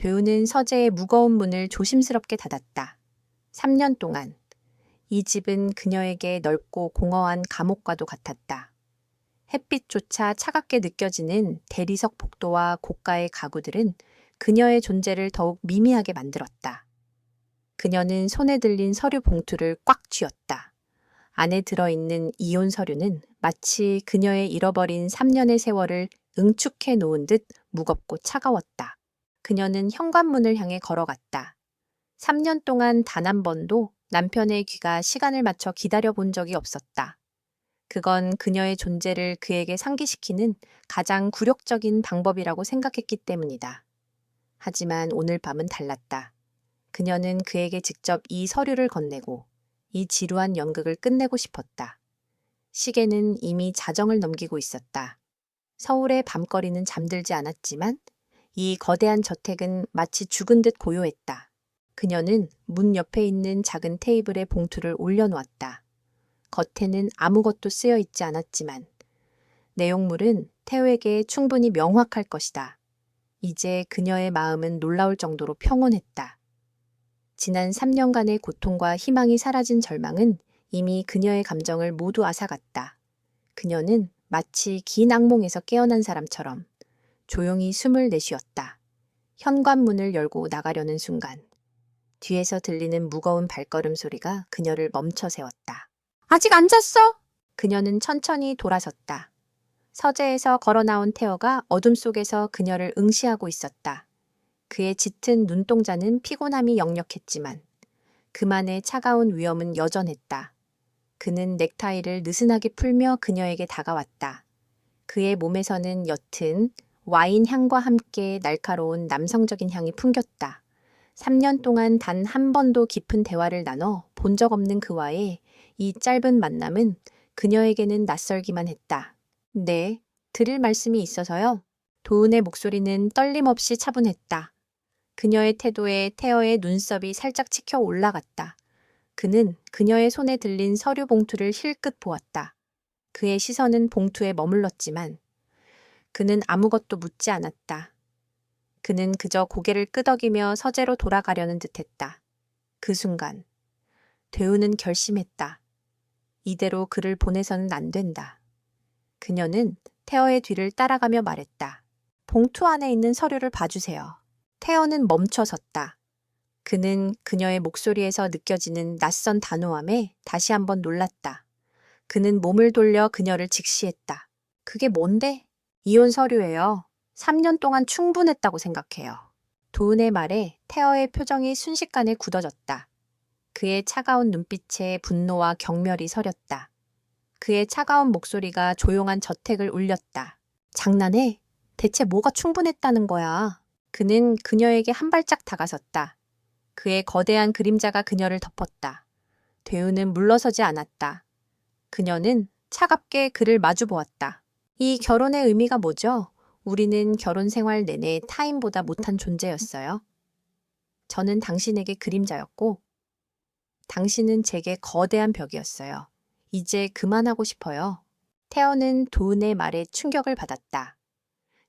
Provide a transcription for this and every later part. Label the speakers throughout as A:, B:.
A: 되우는 서재의 무거운 문을 조심스럽게 닫았다. 3년 동안 이 집은 그녀에게 넓고 공허한 감옥과도 같았다. 햇빛조차 차갑게 느껴지는 대리석 복도와 고가의 가구들은 그녀의 존재를 더욱 미미하게 만들었다. 그녀는 손에 들린 서류 봉투를 꽉 쥐었다. 안에 들어있는 이혼 서류는 마치 그녀의 잃어버린 3년의 세월을 응축해 놓은 듯 무겁고 차가웠다. 그녀는 현관문을 향해 걸어갔다. 3년 동안 단 한 번도 남편의 귀가 시간을 맞춰 기다려 본 적이 없었다. 그건 그녀의 존재를 그에게 상기시키는 가장 굴욕적인 방법이라고 생각했기 때문이다. 하지만 오늘 밤은 달랐다. 그녀는 그에게 직접 이 서류를 건네고 이 지루한 연극을 끝내고 싶었다. 시계는 이미 자정을 넘기고 있었다. 서울의 밤거리는 잠들지 않았지만 이 거대한 저택은 마치 죽은 듯 고요했다. 그녀는 문 옆에 있는 작은 테이블에 봉투를 올려놓았다. 겉에는 아무것도 쓰여 있지 않았지만 내용물은 태우에게 충분히 명확할 것이다. 이제 그녀의 마음은 놀라울 정도로 평온했다. 지난 3년간의 고통과 희망이 사라진 절망은 이미 그녀의 감정을 모두 앗아갔다. 그녀는 마치 긴 악몽에서 깨어난 사람처럼 조용히 숨을 내쉬었다. 현관문을 열고 나가려는 순간 뒤에서 들리는 무거운 발걸음 소리가 그녀를 멈춰 세웠다. 아직 안 잤어? 그녀는 천천히 돌아섰다. 서재에서 걸어 나온 태어가 어둠 속에서 그녀를 응시하고 있었다. 그의 짙은 눈동자는 피곤함이 역력했지만 그만의 차가운 위엄은 여전했다. 그는 넥타이를 느슨하게 풀며 그녀에게 다가왔다. 그의 몸에서는 옅은 와인 향과 함께 날카로운 남성적인 향이 풍겼다. 3년 동안 단 한 번도 깊은 대화를 나눠 본 적 없는 그와의 이 짧은 만남은 그녀에게는 낯설기만 했다. 네, 드릴 말씀이 있어서요. 도은의 목소리는 떨림없이 차분했다. 그녀의 태도에 태어의 눈썹이 살짝 치켜 올라갔다. 그는 그녀의 손에 들린 서류 봉투를 힐끗 보았다. 그의 시선은 봉투에 머물렀지만 그는 아무것도 묻지 않았다. 그는 그저 고개를 끄덕이며 서재로 돌아가려는 듯했다. 그 순간 되우는 결심했다. 이대로 그를 보내서는 안 된다. 그녀는 태어의 뒤를 따라가며 말했다. 봉투 안에 있는 서류를 봐주세요. 태어는 멈춰 섰다. 그는 그녀의 목소리에서 느껴지는 낯선 단호함에 다시 한번 놀랐다. 그는 몸을 돌려 그녀를 직시했다. 그게 뭔데? 이혼 서류예요. 3년 동안 충분했다고 생각해요. 도은의 말에 태어의 표정이 순식간에 굳어졌다. 그의 차가운 눈빛에 분노와 경멸이 서렸다. 그의 차가운 목소리가 조용한 저택을 울렸다. 장난해? 대체 뭐가 충분했다는 거야? 그는 그녀에게 한 발짝 다가섰다. 그의 거대한 그림자가 그녀를 덮었다. 되우는 물러서지 않았다. 그녀는 차갑게 그를 마주보았다. 이 결혼의 의미가 뭐죠? 우리는 결혼 생활 내내 타인보다 못한 존재였어요. 저는 당신에게 그림자였고 당신은 제게 거대한 벽이었어요. 이제 그만하고 싶어요. 태어는 도은의 말에 충격을 받았다.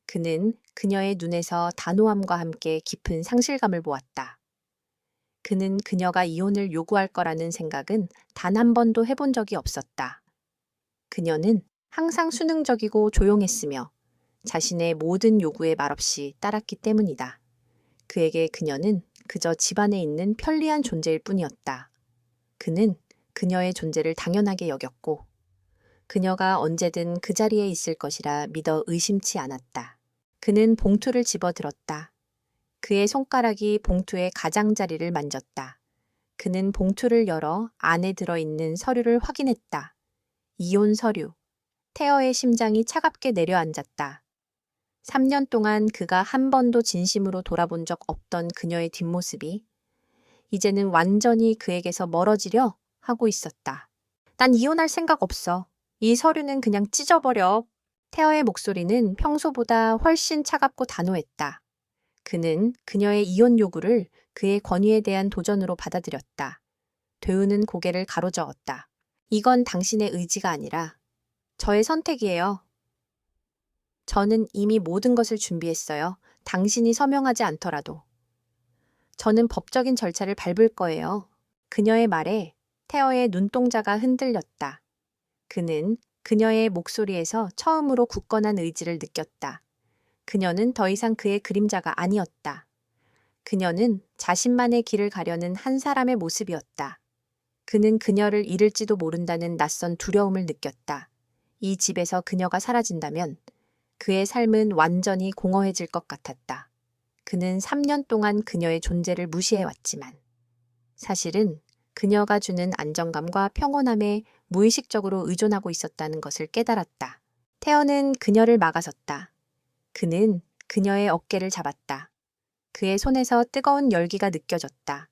A: 그는 그녀의 눈에서 단호함과 함께 깊은 상실감을 보았다. 그는 그녀가 이혼을 요구할 거라는 생각은 단 한 번도 해본 적이 없었다. 그녀는 항상 수능적이고 조용했으며 자신의 모든 요구에 말없이 따랐기 때문이다. 그에게 그녀는 그저 집안에 있는 편리한 존재일 뿐이었다. 그는 그녀의 존재를 당연하게 여겼고 그녀가 언제든 그 자리에 있을 것이라 믿어 의심치 않았다. 그는 봉투를 집어들었다. 그의 손가락이 봉투의 가장자리를 만졌다. 그는 봉투를 열어 안에 들어있는 서류를 확인했다. 이혼 서류. 태어의 심장이 차갑게 내려앉았다. 3년 동안 그가 한 번도 진심으로 돌아본 적 없던 그녀의 뒷모습이 이제는 완전히 그에게서 멀어지려 하고 있었다. 난 이혼할 생각 없어. 이 서류는 그냥 찢어버려. 태어의 목소리는 평소보다 훨씬 차갑고 단호했다. 그는 그녀의 이혼 요구를 그의 권위에 대한 도전으로 받아들였다. 되우는 고개를 가로저었다. 이건 당신의 의지가 아니라 저의 선택이에요. 저는 이미 모든 것을 준비했어요. 당신이 서명하지 않더라도. 저는 법적인 절차를 밟을 거예요. 그녀의 말에 태어의 눈동자가 흔들렸다. 그는 그녀의 목소리에서 처음으로 굳건한 의지를 느꼈다. 그녀는 더 이상 그의 그림자가 아니었다. 그녀는 자신만의 길을 가려는 한 사람의 모습이었다. 그는 그녀를 잃을지도 모른다는 낯선 두려움을 느꼈다. 이 집에서 그녀가 사라진다면 그의 삶은 완전히 공허해질 것 같았다. 그는 3년 동안 그녀의 존재를 무시해왔지만 사실은 그녀가 주는 안정감과 평온함에 무의식적으로 의존하고 있었다는 것을 깨달았다. 태어는 그녀를 막아섰다. 그는 그녀의 어깨를 잡았다. 그의 손에서 뜨거운 열기가 느껴졌다.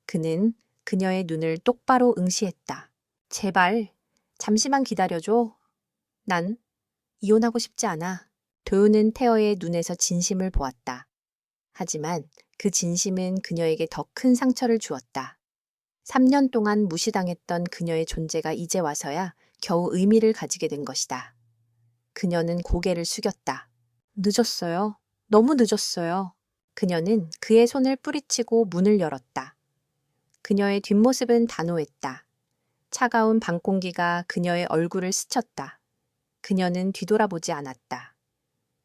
A: 그는 그녀의 눈을 똑바로 응시했다. 제발, 잠시만 기다려줘. 난 이혼하고 싶지 않아. 도요는 태어의 눈에서 진심을 보았다. 하지만 그 진심은 그녀에게 더 큰 상처를 주었다. 3년 동안 무시당했던 그녀의 존재가 이제 와서야 겨우 의미를 가지게 된 것이다. 그녀는 고개를 숙였다. 늦었어요. 너무 늦었어요. 그녀는 그의 손을 뿌리치고 문을 열었다. 그녀의 뒷모습은 단호했다. 차가운 밤 공기가 그녀의 얼굴을 스쳤다. 그녀는 뒤돌아보지 않았다.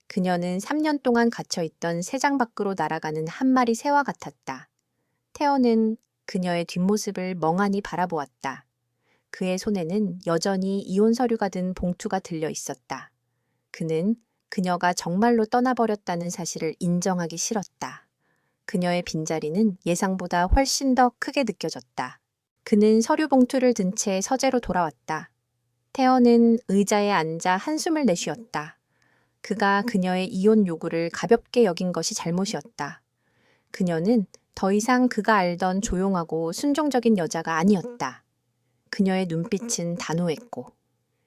A: 그녀는 3년 동안 갇혀있던 새장 밖으로 날아가는 한 마리 새와 같았다. 태어는 그녀의 뒷모습을 멍하니 바라보았다. 그의 손에는 여전히 이혼 서류가 든 봉투가 들려 있었다. 그는 그녀가 정말로 떠나버렸다는 사실을 인정하기 싫었다. 그녀의 빈자리는 예상보다 훨씬 더 크게 느껴졌다. 그는 서류 봉투를 든 채 서재로 돌아왔다. 태어는 의자에 앉아 한숨을 내쉬었다. 그가 그녀의 이혼 요구를 가볍게 여긴 것이 잘못이었다. 그녀는 더 이상 그가 알던 조용하고 순종적인 여자가 아니었다. 그녀의 눈빛은 단호했고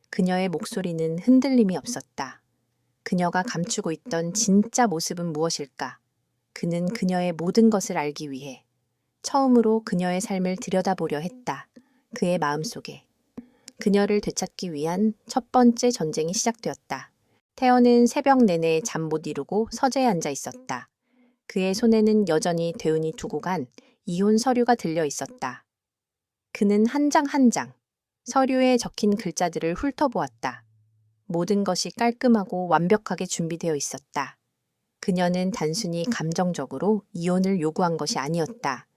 A: 그녀의 목소리는 흔들림이 없었다. 그녀가 감추고 있던 진짜 모습은 무엇일까? 그는 그녀의 모든 것을 알기 위해 처음으로 그녀의 삶을 들여다보려 했다. 그의 마음속에. 그녀를 되찾기 위한 첫 번째 전쟁이 시작되었다. 태어는 새벽 내내 잠 못 이루고 서재에 앉아 있었다. 그의 손에는 여전히 대운이 두고 간 이혼 서류가 들려 있었다. 그는 한 장 한 장 서류에 적힌 글자들을 훑어보았다. 모든 것이 깔끔하고 완벽하게 준비되어 있었다. 그녀는 단순히 감정적으로 이혼을 요구한 것이 아니었다.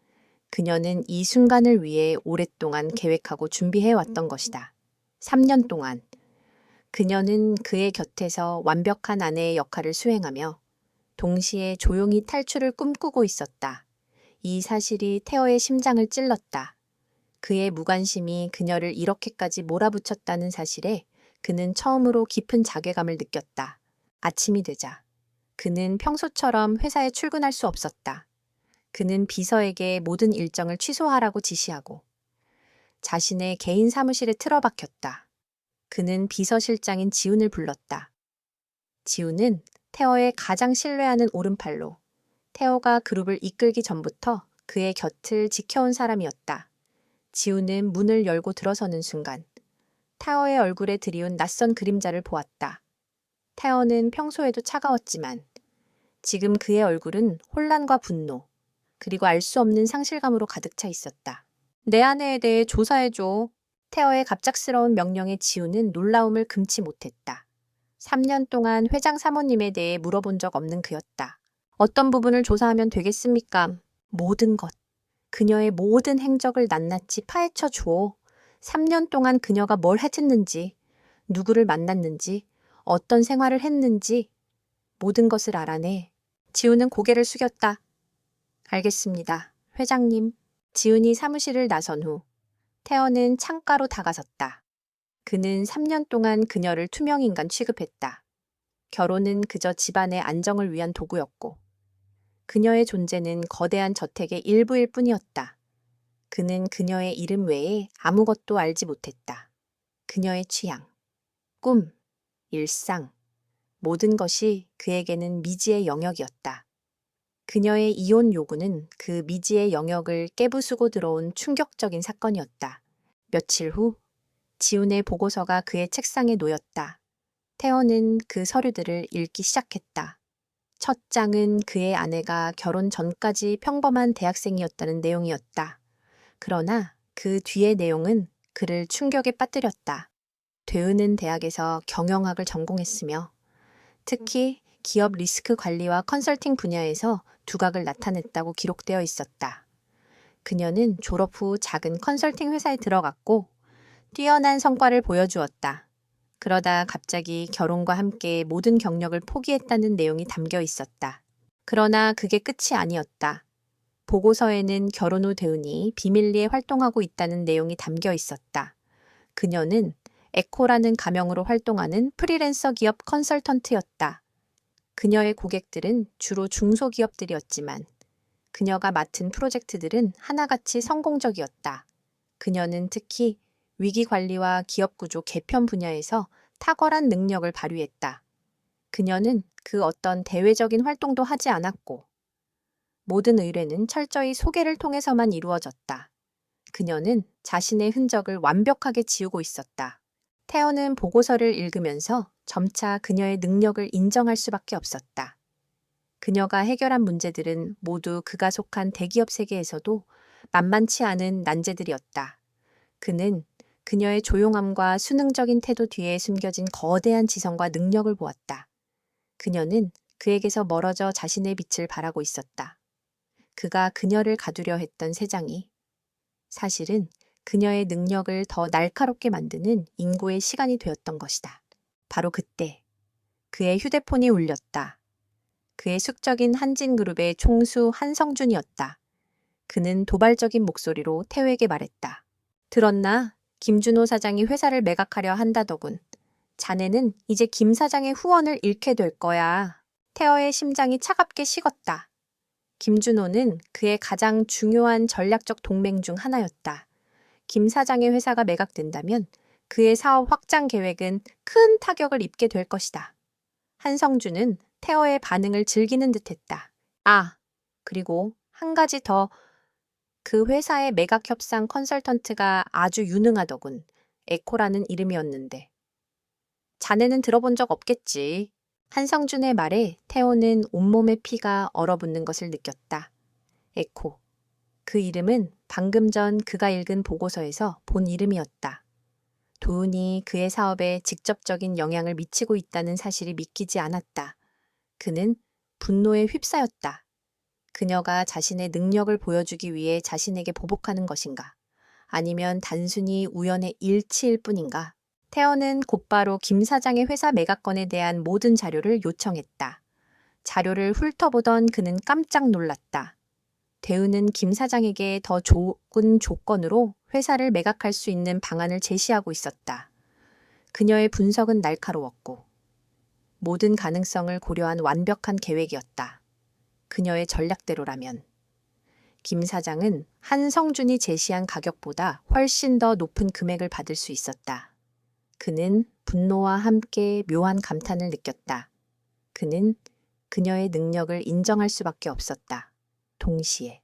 A: 그녀는 이 순간을 위해 오랫동안 계획하고 준비해왔던 것이다. 3년 동안 그녀는 그의 곁에서 완벽한 아내의 역할을 수행하며 동시에 조용히 탈출을 꿈꾸고 있었다. 이 사실이 태어의 심장을 찔렀다. 그의 무관심이 그녀를 이렇게까지 몰아붙였다는 사실에 그는 처음으로 깊은 자괴감을 느꼈다. 아침이 되자 그는 평소처럼 회사에 출근할 수 없었다. 그는 비서에게 모든 일정을 취소하라고 지시하고 자신의 개인 사무실에 틀어박혔다. 그는 비서실장인 지훈을 불렀다. 지훈은 태어의 가장 신뢰하는 오른팔로 태어가 그룹을 이끌기 전부터 그의 곁을 지켜온 사람이었다. 지훈은 문을 열고 들어서는 순간 태어의 얼굴에 드리운 낯선 그림자를 보았다. 태어는 평소에도 차가웠지만 지금 그의 얼굴은 혼란과 분노, 그리고 알 수 없는 상실감으로 가득 차 있었다. 내 아내에 대해 조사해줘. 태어의 갑작스러운 명령에 지훈은 놀라움을 금치 못했다. 3년 동안 회장 사모님에 대해 물어본 적 없는 그였다. 어떤 부분을 조사하면 되겠습니까? 모든 것. 그녀의 모든 행적을 낱낱이 파헤쳐 주오. 3년 동안 그녀가 뭘 했는지, 누구를 만났는지, 어떤 생활을 했는지 모든 것을 알아내. 지훈은 고개를 숙였다. 알겠습니다. 회장님. 지훈이 사무실을 나선 후 태어는 창가로 다가섰다. 그는 3년 동안 그녀를 투명인간 취급했다. 결혼은 그저 집안의 안정을 위한 도구였고 그녀의 존재는 거대한 저택의 일부일 뿐이었다. 그는 그녀의 이름 외에 아무것도 알지 못했다. 그녀의 취향, 꿈, 일상, 모든 것이 그에게는 미지의 영역이었다. 그녀의 이혼 요구는 그 미지의 영역을 깨부수고 들어온 충격적인 사건이었다. 며칠 후 지훈의 보고서가 그의 책상에 놓였다. 태어는 그 서류들을 읽기 시작했다. 첫 장은 그의 아내가 결혼 전까지 평범한 대학생이었다는 내용이었다. 그러나 그 뒤의 내용은 그를 충격에 빠뜨렸다. 되은은 대학에서 경영학을 전공했으며 특히 기업 리스크 관리와 컨설팅 분야에서 두각을 나타냈다고 기록되어 있었다. 그녀는 졸업 후 작은 컨설팅 회사에 들어갔고 뛰어난 성과를 보여주었다. 그러다 갑자기 결혼과 함께 모든 경력을 포기했다는 내용이 담겨 있었다. 그러나 그게 끝이 아니었다. 보고서에는 결혼 후 대은이 비밀리에 활동하고 있다는 내용이 담겨 있었다. 그녀는 에코라는 가명으로 활동하는 프리랜서 기업 컨설턴트였다. 그녀의 고객들은 주로 중소기업들이었지만 그녀가 맡은 프로젝트들은 하나같이 성공적이었다. 그녀는 특히 위기관리와 기업구조 개편 분야에서 탁월한 능력을 발휘했다. 그녀는 그 어떤 대외적인 활동도 하지 않았고 모든 의뢰는 철저히 소개를 통해서만 이루어졌다. 그녀는 자신의 흔적을 완벽하게 지우고 있었다. 태어는 보고서를 읽으면서 점차 그녀의 능력을 인정할 수밖에 없었다. 그녀가 해결한 문제들은 모두 그가 속한 대기업 세계에서도 만만치 않은 난제들이었다. 그는 그녀의 조용함과 수능적인 태도 뒤에 숨겨진 거대한 지성과 능력을 보았다. 그녀는 그에게서 멀어져 자신의 빛을 발하고 있었다. 그가 그녀를 가두려 했던 세상이 사실은 그녀의 능력을 더 날카롭게 만드는 인고의 시간이 되었던 것이다. 바로 그때 그의 휴대폰이 울렸다. 그의 숙적인 한진그룹의 총수 한성준이었다. 그는 도발적인 목소리로 태호에게 말했다. 들었나? 김준호 사장이 회사를 매각하려 한다더군. 자네는 이제 김 사장의 후원을 잃게 될 거야. 태호의 심장이 차갑게 식었다. 김준호는 그의 가장 중요한 전략적 동맹 중 하나였다. 김 사장의 회사가 매각된다면 그의 사업 확장 계획은 큰 타격을 입게 될 것이다. 한성준은 태호의 반응을 즐기는 듯했다. 아, 그리고 한 가지 더. 그 회사의 매각 협상 컨설턴트가 아주 유능하더군. 에코라는 이름이었는데. 자네는 들어본 적 없겠지. 한성준의 말에 태호는 온몸의 피가 얼어붙는 것을 느꼈다. 에코. 그 이름은 방금 전 그가 읽은 보고서에서 본 이름이었다. 도은이 그의 사업에 직접적인 영향을 미치고 있다는 사실이 믿기지 않았다. 그는 분노에 휩싸였다. 그녀가 자신의 능력을 보여주기 위해 자신에게 보복하는 것인가? 아니면 단순히 우연의 일치일 뿐인가? 태어는 곧바로 김 사장의 회사 매각건에 대한 모든 자료를 요청했다. 자료를 훑어보던 그는 깜짝 놀랐다. 대은은 김 사장에게 더 좋은 조건으로 회사를 매각할 수 있는 방안을 제시하고 있었다. 그녀의 분석은 날카로웠고 모든 가능성을 고려한 완벽한 계획이었다. 그녀의 전략대로라면 김 사장은 한성준이 제시한 가격보다 훨씬 더 높은 금액을 받을 수 있었다. 그는 분노와 함께 묘한 감탄을 느꼈다. 그는 그녀의 능력을 인정할 수밖에 없었다. 동시에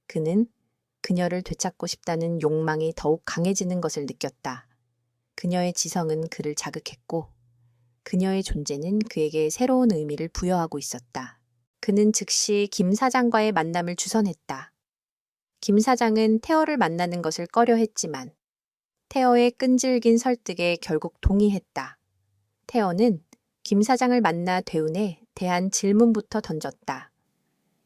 A: 그는 그녀를 되찾고 싶다는 욕망이 더욱 강해지는 것을 느꼈다. 그녀의 지성은 그를 자극했고 그녀의 존재는 그에게 새로운 의미를 부여하고 있었다. 그는 즉시 김 사장과의 만남을 주선했다. 김 사장은 태호를 만나는 것을 꺼려했지만 태호의 끈질긴 설득에 결국 동의했다. 태호는 김 사장을 만나 대운에 대한 질문부터 던졌다.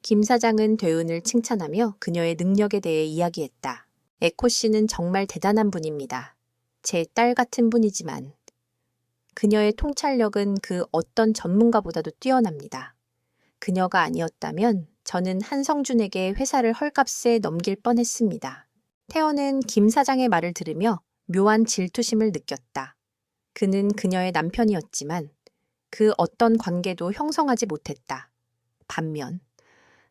A: 김 사장은 대운을 칭찬하며 그녀의 능력에 대해 이야기했다. 에코 씨는 정말 대단한 분입니다. 제 딸 같은 분이지만 그녀의 통찰력은 그 어떤 전문가보다도 뛰어납니다. 그녀가 아니었다면 저는 한성준에게 회사를 헐값에 넘길 뻔했습니다. 태호는 김 사장의 말을 들으며 묘한 질투심을 느꼈다. 그는 그녀의 남편이었지만 그 어떤 관계도 형성하지 못했다. 반면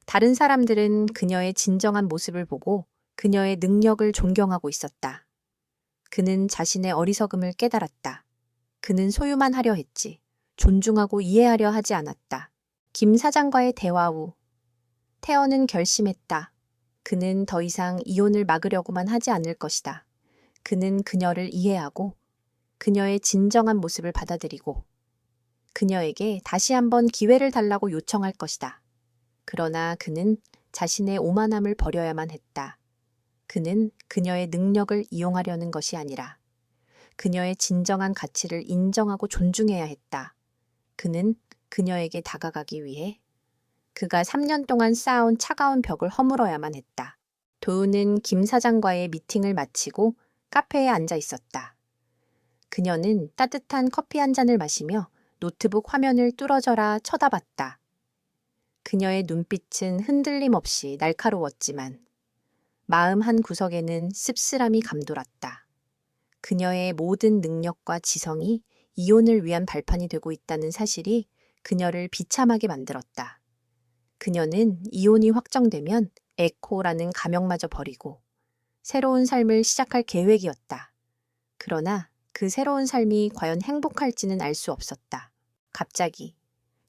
A: 다른 사람들은 그녀의 진정한 모습을 보고 그녀의 능력을 존경하고 있었다. 그는 자신의 어리석음을 깨달았다. 그는 소유만 하려 했지 존중하고 이해하려 하지 않았다. 김 사장과의 대화 후 태어는 결심했다. 그는 더 이상 이혼을 막으려고만 하지 않을 것이다. 그는 그녀를 이해하고 그녀의 진정한 모습을 받아들이고 그녀에게 다시 한번 기회를 달라고 요청할 것이다. 그러나 그는 자신의 오만함을 버려야만 했다. 그는 그녀의 능력을 이용하려는 것이 아니라 그녀의 진정한 가치를 인정하고 존중해야 했다. 그는 그녀에게 다가가기 위해 그가 3년 동안 쌓아온 차가운 벽을 허물어야만 했다. 도우는 김 사장과의 미팅을 마치고 카페에 앉아 있었다. 그녀는 따뜻한 커피 한 잔을 마시며 노트북 화면을 뚫어져라 쳐다봤다. 그녀의 눈빛은 흔들림 없이 날카로웠지만 마음 한 구석에는 씁쓸함이 감돌았다. 그녀의 모든 능력과 지성이 이혼을 위한 발판이 되고 있다는 사실이 그녀를 비참하게 만들었다. 그녀는 이혼이 확정되면 에코라는 가명마저 버리고 새로운 삶을 시작할 계획이었다. 그러나 그 새로운 삶이 과연 행복할지는 알 수 없었다. 갑자기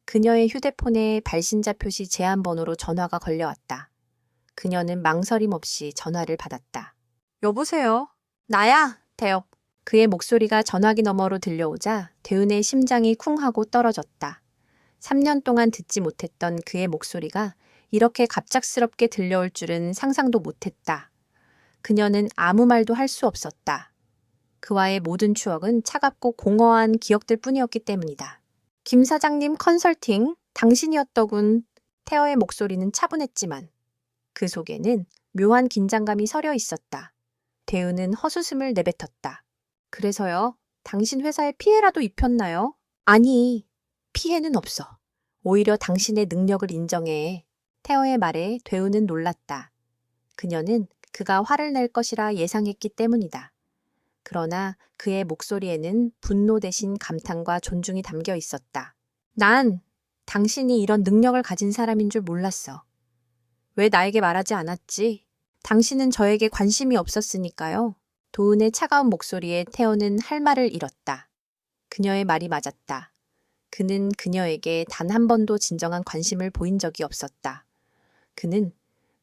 A: 그녀의 휴대폰에 발신자 표시 제한 번호로 전화가 걸려왔다. 그녀는 망설임 없이 전화를 받았다. 여보세요? 나야, 대엽. 그의 목소리가 전화기 너머로 들려오자 대은의 심장이 쿵 하고 떨어졌다. 3년 동안 듣지 못했던 그의 목소리가 이렇게 갑작스럽게 들려올 줄은 상상도 못했다. 그녀는 아무 말도 할 수 없었다. 그와의 모든 추억은 차갑고 공허한 기억들 뿐이었기 때문이다. 김 사장님 컨설팅, 당신이었더군. 태어의 목소리는 차분했지만 그 속에는 묘한 긴장감이 서려 있었다. 대은은 헛웃음을 내뱉었다. 그래서요? 당신 회사에 피해라도 입혔나요? 아니, 피해는 없어. 오히려 당신의 능력을 인정해. 태어의 말에 대은은 놀랐다. 그녀는 그가 화를 낼 것이라 예상했기 때문이다. 그러나 그의 목소리에는 분노 대신 감탄과 존중이 담겨 있었다. 난 당신이 이런 능력을 가진 사람인 줄 몰랐어. 왜 나에게 말하지 않았지? 당신은 저에게 관심이 없었으니까요. 도은의 차가운 목소리에 태어는 할 말을 잃었다. 그녀의 말이 맞았다. 그는 그녀에게 단 한 번도 진정한 관심을 보인 적이 없었다. 그는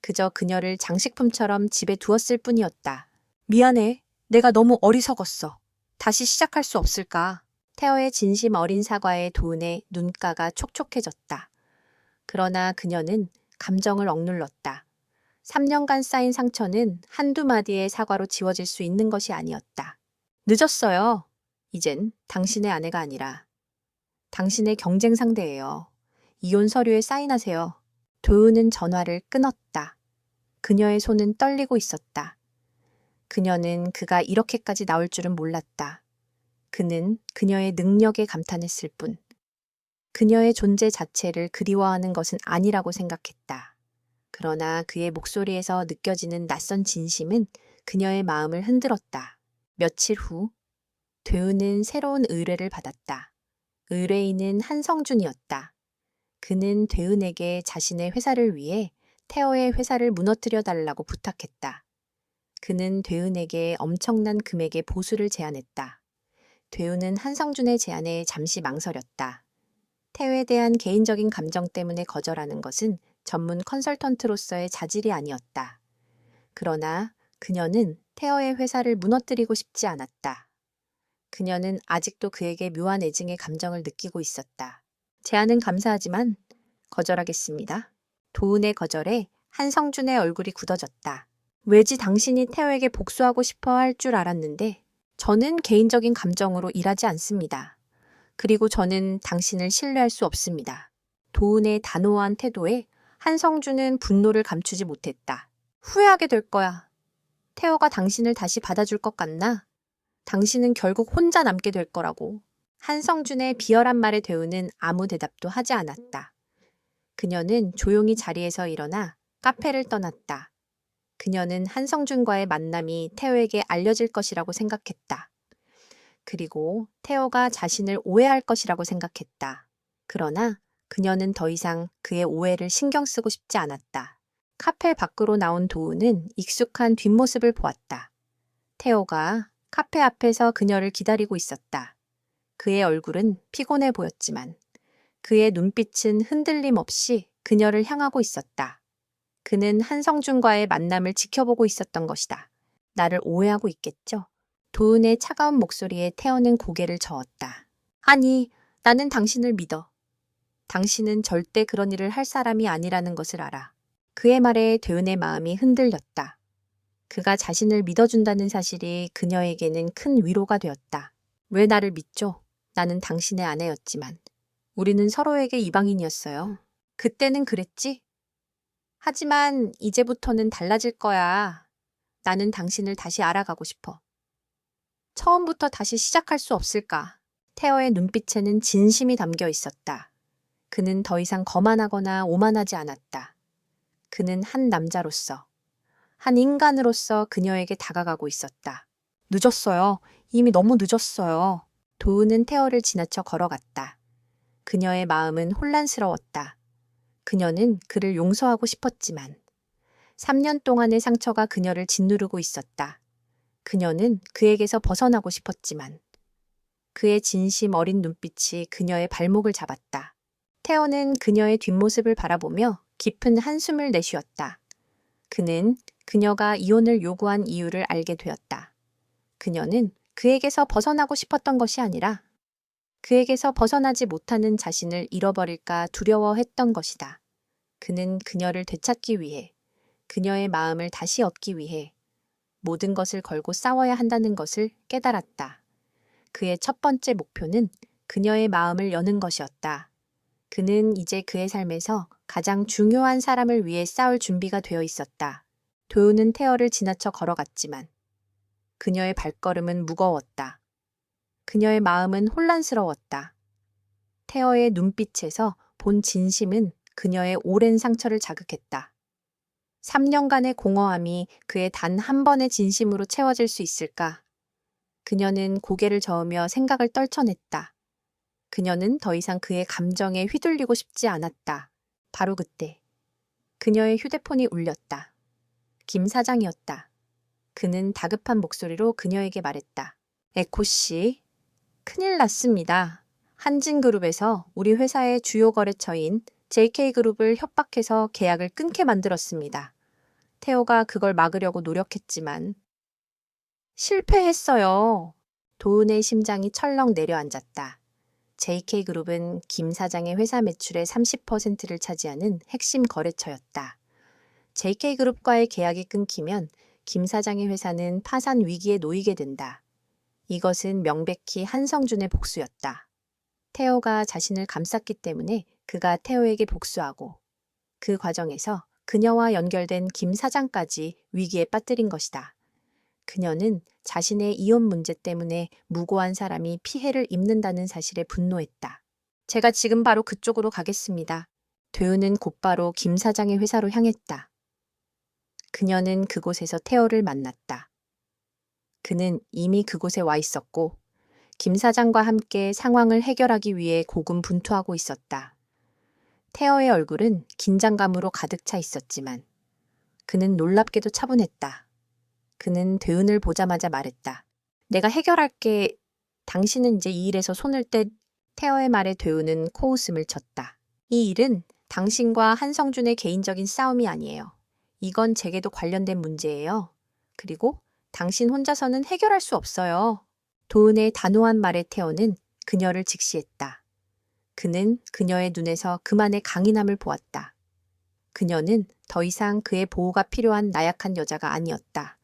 A: 그저 그녀를 장식품처럼 집에 두었을 뿐이었다. 미안해. 내가 너무 어리석었어. 다시 시작할 수 없을까? 태어의 진심 어린 사과에 도은의 눈가가 촉촉해졌다. 그러나 그녀는 감정을 억눌렀다. 3년간 쌓인 상처는 한두 마디의 사과로 지워질 수 있는 것이 아니었다. 늦었어요. 이젠 당신의 아내가 아니라 당신의 경쟁 상대예요. 이혼 서류에 사인하세요. 도은은 전화를 끊었다. 그녀의 손은 떨리고 있었다. 그녀는 그가 이렇게까지 나올 줄은 몰랐다. 그는 그녀의 능력에 감탄했을 뿐. 그녀의 존재 자체를 그리워하는 것은 아니라고 생각했다. 그러나 그의 목소리에서 느껴지는 낯선 진심은 그녀의 마음을 흔들었다. 며칠 후, 도은은 새로운 의뢰를 받았다. 의뢰인은 한성준이었다. 그는 도은에게 자신의 회사를 위해 태어의 회사를 무너뜨려 달라고 부탁했다. 그는 도은에게 엄청난 금액의 보수를 제안했다. 도은은 한성준의 제안에 잠시 망설였다. 태어에 대한 개인적인 감정 때문에 거절하는 것은 전문 컨설턴트로서의 자질이 아니었다. 그러나 그녀는 태어의 회사를 무너뜨리고 싶지 않았다. 그녀는 아직도 그에게 묘한 애증의 감정을 느끼고 있었다. 제안은 감사하지만 거절하겠습니다. 도은의 거절에 한성준의 얼굴이 굳어졌다. 왜지 당신이 태호에게 복수하고 싶어 할 줄 알았는데 저는 개인적인 감정으로 일하지 않습니다. 그리고 저는 당신을 신뢰할 수 없습니다. 도은의 단호한 태도에 한성준은 분노를 감추지 못했다. 후회하게 될 거야. 태호가 당신을 다시 받아줄 것 같나? 당신은 결국 혼자 남게 될 거라고. 한성준의 비열한 말에 대우는 아무 대답도 하지 않았다. 그녀는 조용히 자리에서 일어나 카페를 떠났다. 그녀는 한성준과의 만남이 태호에게 알려질 것이라고 생각했다. 그리고 태호가 자신을 오해할 것이라고 생각했다. 그러나 그녀는 더 이상 그의 오해를 신경 쓰고 싶지 않았다. 카페 밖으로 나온 도우는 익숙한 뒷모습을 보았다. 태호가 카페 앞에서 그녀를 기다리고 있었다. 그의 얼굴은 피곤해 보였지만 그의 눈빛은 흔들림 없이 그녀를 향하고 있었다. 그는 한성준과의 만남을 지켜보고 있었던 것이다. 나를 오해하고 있겠죠? 도은의 차가운 목소리에 태어는 고개를 저었다. 아니, 나는 당신을 믿어. 당신은 절대 그런 일을 할 사람이 아니라는 것을 알아. 그의 말에 대은의 마음이 흔들렸다. 그가 자신을 믿어준다는 사실이 그녀에게는 큰 위로가 되었다. 왜 나를 믿죠? 나는 당신의 아내였지만. 우리는 서로에게 이방인이었어요. 그때는 그랬지? 하지만 이제부터는 달라질 거야. 나는 당신을 다시 알아가고 싶어. 처음부터 다시 시작할 수 없을까? 태어의 눈빛에는 진심이 담겨 있었다. 그는 더 이상 거만하거나 오만하지 않았다. 그는 한 남자로서, 한 인간으로서 그녀에게 다가가고 있었다. 늦었어요. 이미 너무 늦었어요. 도은은 태어를 지나쳐 걸어갔다. 그녀의 마음은 혼란스러웠다. 그녀는 그를 용서하고 싶었지만 3년 동안의 상처가 그녀를 짓누르고 있었다. 그녀는 그에게서 벗어나고 싶었지만 그의 진심 어린 눈빛이 그녀의 발목을 잡았다. 태어는 그녀의 뒷모습을 바라보며 깊은 한숨을 내쉬었다. 그는 그녀가 이혼을 요구한 이유를 알게 되었다. 그녀는 그에게서 벗어나고 싶었던 것이 아니라 그에게서 벗어나지 못하는 자신을 잃어버릴까 두려워했던 것이다. 그는 그녀를 되찾기 위해, 그녀의 마음을 다시 얻기 위해 모든 것을 걸고 싸워야 한다는 것을 깨달았다. 그의 첫 번째 목표는 그녀의 마음을 여는 것이었다. 그는 이제 그의 삶에서 가장 중요한 사람을 위해 싸울 준비가 되어 있었다. 도윤은 태어를 지나쳐 걸어갔지만 그녀의 발걸음은 무거웠다. 그녀의 마음은 혼란스러웠다. 태어의 눈빛에서 본 진심은 그녀의 오랜 상처를 자극했다. 3년간의 공허함이 그의 단 한 번의 진심으로 채워질 수 있을까? 그녀는 고개를 저으며 생각을 떨쳐냈다. 그녀는 더 이상 그의 감정에 휘둘리고 싶지 않았다. 바로 그때 그녀의 휴대폰이 울렸다. 김 사장이었다. 그는 다급한 목소리로 그녀에게 말했다. 에코 씨, 큰일 났습니다. 한진그룹에서 우리 회사의 주요 거래처인 JK그룹을 협박해서 계약을 끊게 만들었습니다. 태호가 그걸 막으려고 노력했지만 실패했어요. 도은의 심장이 철렁 내려앉았다. JK그룹은 김 사장의 회사 매출의 30%를 차지하는 핵심 거래처였다. JK그룹과의 계약이 끊기면 김 사장의 회사는 파산 위기에 놓이게 된다. 이것은 명백히 한성준의 복수였다. 태호가 자신을 감쌌기 때문에 그가 태호에게 복수하고 그 과정에서 그녀와 연결된 김 사장까지 위기에 빠뜨린 것이다. 그녀는 자신의 이혼 문제 때문에 무고한 사람이 피해를 입는다는 사실에 분노했다. 제가 지금 바로 그쪽으로 가겠습니다. 도윤은 곧바로 김 사장의 회사로 향했다. 그녀는 그곳에서 태호를 만났다. 그는 이미 그곳에 와 있었고 김 사장과 함께 상황을 해결하기 위해 고군분투하고 있었다. 태어의 얼굴은 긴장감으로 가득 차 있었지만 그는 놀랍게도 차분했다. 그는 도윤을 보자마자 말했다. 내가 해결할게. 당신은 이제 이 일에서 손을 떼. 태어의 말에 도윤은 코웃음을 쳤다. 이 일은 당신과 한성준의 개인적인 싸움이 아니에요. 이건 제게도 관련된 문제예요. 그리고 당신 혼자서는 해결할 수 없어요. 도은의 단호한 말에 태어는 그녀를 직시했다. 그는 그녀의 눈에서 그만의 강인함을 보았다. 그녀는 더 이상 그의 보호가 필요한 나약한 여자가 아니었다.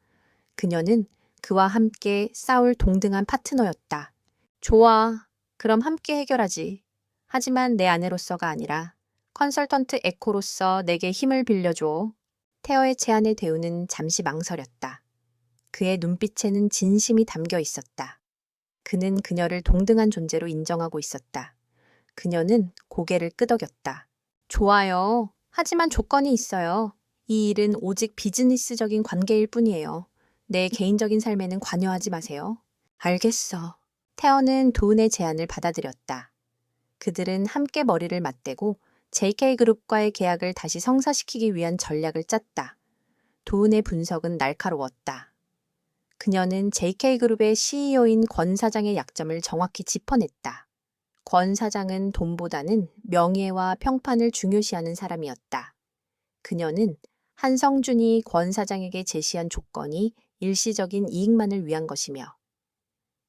A: 그녀는 그와 함께 싸울 동등한 파트너였다. 좋아. 그럼 함께 해결하지. 하지만 내 아내로서가 아니라 컨설턴트 에코로서 내게 힘을 빌려줘. 태어의 제안에 대우는 잠시 망설였다. 그의 눈빛에는 진심이 담겨 있었다. 그는 그녀를 동등한 존재로 인정하고 있었다. 그녀는 고개를 끄덕였다. 좋아요. 하지만 조건이 있어요. 이 일은 오직 비즈니스적인 관계일 뿐이에요. 내 개인적인 삶에는 관여하지 마세요. 알겠어. 태어는 도은의 제안을 받아들였다. 그들은 함께 머리를 맞대고 JK그룹과의 계약을 다시 성사시키기 위한 전략을 짰다. 도은의 분석은 날카로웠다. 그녀는 JK그룹의 CEO인 권 사장의 약점을 정확히 짚어냈다. 권 사장은 돈보다는 명예와 평판을 중요시하는 사람이었다. 그녀는 한성준이 권 사장에게 제시한 조건이 일시적인 이익만을 위한 것이며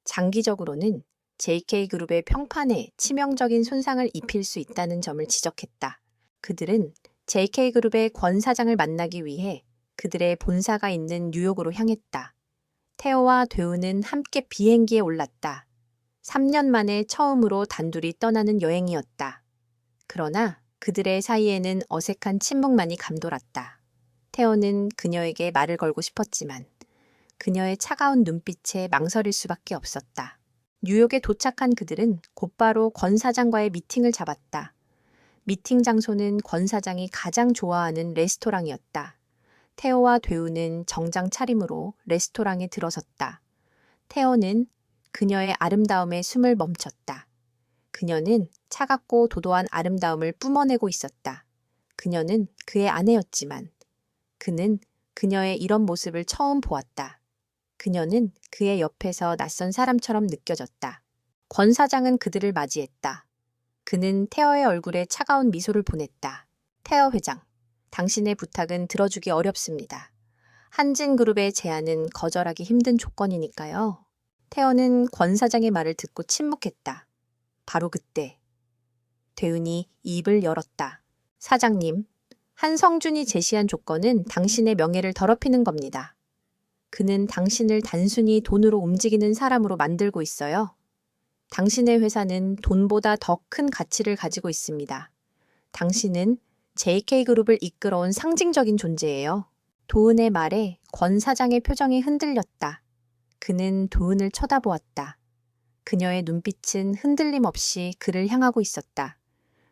A: 장기적으로는 JK그룹의 평판에 치명적인 손상을 입힐 수 있다는 점을 지적했다. 그들은 JK그룹의 권 사장을 만나기 위해 그들의 본사가 있는 뉴욕으로 향했다. 태호와 되우는 함께 비행기에 올랐다. 3년 만에 처음으로 단둘이 떠나는 여행이었다. 그러나 그들의 사이에는 어색한 침묵만이 감돌았다. 태호는 그녀에게 말을 걸고 싶었지만 그녀의 차가운 눈빛에 망설일 수밖에 없었다. 뉴욕에 도착한 그들은 곧바로 권 사장과의 미팅을 잡았다. 미팅 장소는 권 사장이 가장 좋아하는 레스토랑이었다. 태호와 되우는 정장 차림으로 레스토랑에 들어섰다. 태호는 그녀의 아름다움에 숨을 멈췄다. 그녀는 차갑고 도도한 아름다움을 뿜어내고 있었다. 그녀는 그의 아내였지만 그는 그녀의 이런 모습을 처음 보았다. 그녀는 그의 옆에서 낯선 사람처럼 느껴졌다. 권 사장은 그들을 맞이했다. 그는 태어의 얼굴에 차가운 미소를 보냈다. 태어 회장, 당신의 부탁은 들어주기 어렵습니다. 한진그룹의 제안은 거절하기 힘든 조건이니까요. 태어는 권 사장의 말을 듣고 침묵했다. 바로 그때 되은이 입을 열었다. 사장님, 한성준이 제시한 조건은 당신의 명예를 더럽히는 겁니다. 그는 당신을 단순히 돈으로 움직이는 사람으로 만들고 있어요. 당신의 회사는 돈보다 더 큰 가치를 가지고 있습니다. 당신은 JK그룹을 이끌어온 상징적인 존재예요. 도은의 말에 권 사장의 표정이 흔들렸다. 그는 도은을 쳐다보았다. 그녀의 눈빛은 흔들림 없이 그를 향하고 있었다.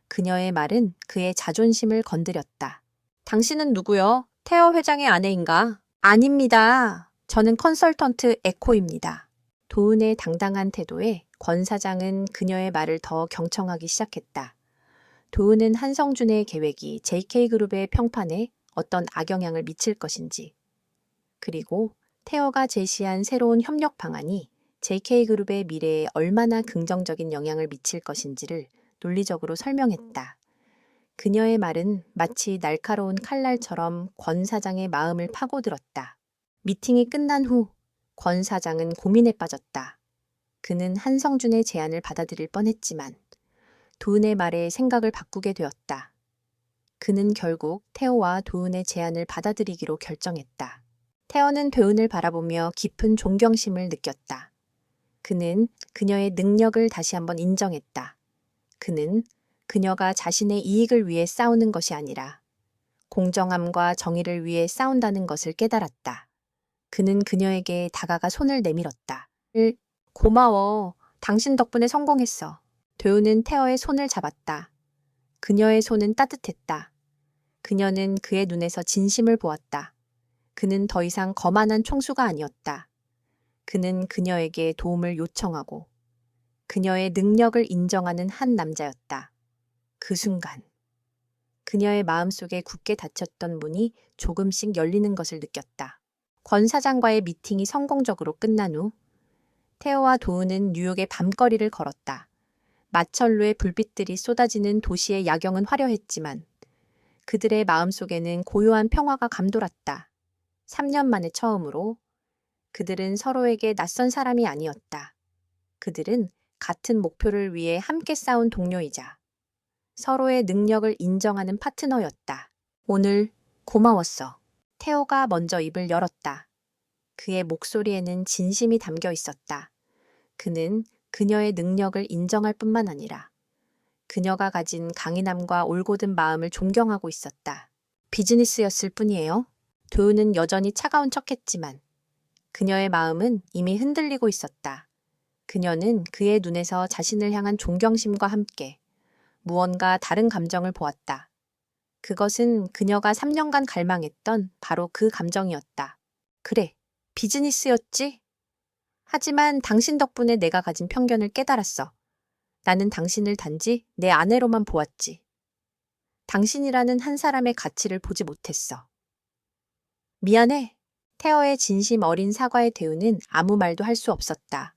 A: 그녀의 말은 그의 자존심을 건드렸다. 당신은 누구요? 태어 회장의 아내인가? 아닙니다. 저는 컨설턴트 에코입니다. 도은의 당당한 태도에 권 사장은 그녀의 말을 더 경청하기 시작했다. 도은은 한성준의 계획이 JK그룹의 평판에 어떤 악영향을 미칠 것인지, 그리고 태어가 제시한 새로운 협력 방안이 JK그룹의 미래에 얼마나 긍정적인 영향을 미칠 것인지를 논리적으로 설명했다. 그녀의 말은 마치 날카로운 칼날처럼 권 사장의 마음을 파고들었다. 미팅이 끝난 후 권 사장은 고민에 빠졌다. 그는 한성준의 제안을 받아들일 뻔했지만 도은의 말에 생각을 바꾸게 되었다. 그는 결국 태호와 도은의 제안을 받아들이기로 결정했다. 태호는 도은을 바라보며 깊은 존경심을 느꼈다. 그는 그녀의 능력을 다시 한번 인정했다. 그는 그녀가 자신의 이익을 위해 싸우는 것이 아니라 공정함과 정의를 위해 싸운다는 것을 깨달았다. 그는 그녀에게 다가가 손을 내밀었다. 고마워. 당신 덕분에 성공했어. 도은은 태어의 손을 잡았다. 그녀의 손은 따뜻했다. 그녀는 그의 눈에서 진심을 보았다. 그는 더 이상 거만한 총수가 아니었다. 그는 그녀에게 도움을 요청하고 그녀의 능력을 인정하는 한 남자였다. 그 순간 그녀의 마음속에 굳게 닫혔던 문이 조금씩 열리는 것을 느꼈다. 권 사장과의 미팅이 성공적으로 끝난 후 태호와 도은은 뉴욕의 밤거리를 걸었다. 마천루의 불빛들이 쏟아지는 도시의 야경은 화려했지만 그들의 마음속에는 고요한 평화가 감돌았다. 3년 만에 처음으로 그들은 서로에게 낯선 사람이 아니었다. 그들은 같은 목표를 위해 함께 싸운 동료이자 서로의 능력을 인정하는 파트너였다. 오늘 고마웠어. 태호가 먼저 입을 열었다. 그의 목소리에는 진심이 담겨 있었다. 그는 그녀의 능력을 인정할 뿐만 아니라 그녀가 가진 강인함과 올곧은 마음을 존경하고 있었다. 비즈니스였을 뿐이에요. 도은은 여전히 차가운 척했지만 그녀의 마음은 이미 흔들리고 있었다. 그녀는 그의 눈에서 자신을 향한 존경심과 함께 무언가 다른 감정을 보았다. 그것은 그녀가 3년간 갈망했던 바로 그 감정이었다. 그래, 비즈니스였지? 하지만 당신 덕분에 내가 가진 편견을 깨달았어. 나는 당신을 단지 내 아내로만 보았지. 당신이라는 한 사람의 가치를 보지 못했어. 미안해. 태어의 진심 어린 사과의 대우는 아무 말도 할 수 없었다.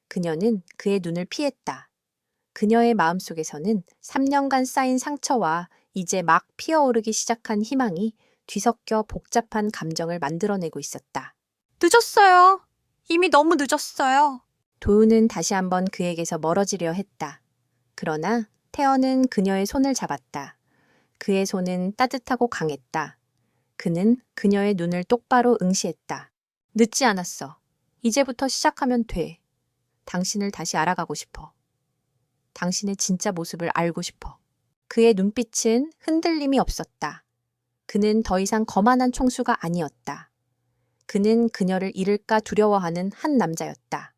A: 그녀는 그의 눈을 피했다. 그녀의 마음속에서는 3년간 쌓인 상처와 이제 막 피어오르기 시작한 희망이 뒤섞여 복잡한 감정을 만들어내고 있었다. 늦었어요. 이미 너무 늦었어요. 도은은 다시 한번 그에게서 멀어지려 했다. 그러나 태연은 그녀의 손을 잡았다. 그의 손은 따뜻하고 강했다. 그는 그녀의 눈을 똑바로 응시했다. 늦지 않았어. 이제부터 시작하면 돼. 당신을 다시 알아가고 싶어. 당신의 진짜 모습을 알고 싶어. 그의 눈빛은 흔들림이 없었다. 그는 더 이상 거만한 총수가 아니었다. 그는 그녀를 잃을까 두려워하는 한 남자였다.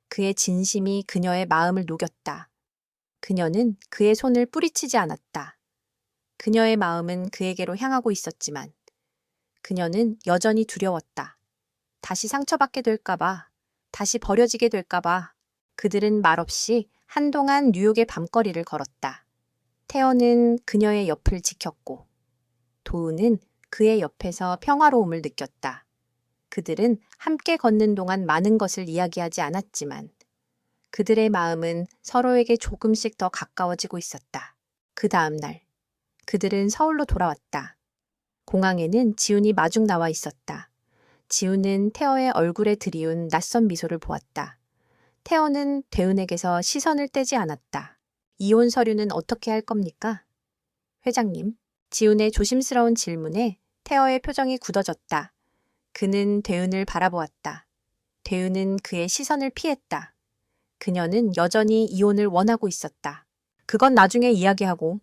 A: 그의 진심이 그녀의 마음을 녹였다. 그녀는 그의 손을 뿌리치지 않았다. 그녀의 마음은 그에게로 향하고 있었지만 그녀는 여전히 두려웠다. 다시 상처받게 될까봐, 다시 버려지게 될까봐. 그들은 말없이 한동안 뉴욕의 밤거리를 걸었다. 태연은 그녀의 옆을 지켰고 도은은 그의 옆에서 평화로움을 느꼈다. 그들은 함께 걷는 동안 많은 것을 이야기하지 않았지만 그들의 마음은 서로에게 조금씩 더 가까워지고 있었다. 그 다음 날, 그들은 서울로 돌아왔다. 공항에는 지훈이 마중 나와 있었다. 지훈은 태어의 얼굴에 드리운 낯선 미소를 보았다. 태어는 대은에게서 시선을 떼지 않았다. 이혼 서류는 어떻게 할 겁니까? 회장님, 지훈의 조심스러운 질문에 태어의 표정이 굳어졌다. 그는 대은을 바라보았다. 대은은 그의 시선을 피했다. 그녀는 여전히 이혼을 원하고 있었다. 그건 나중에 이야기하고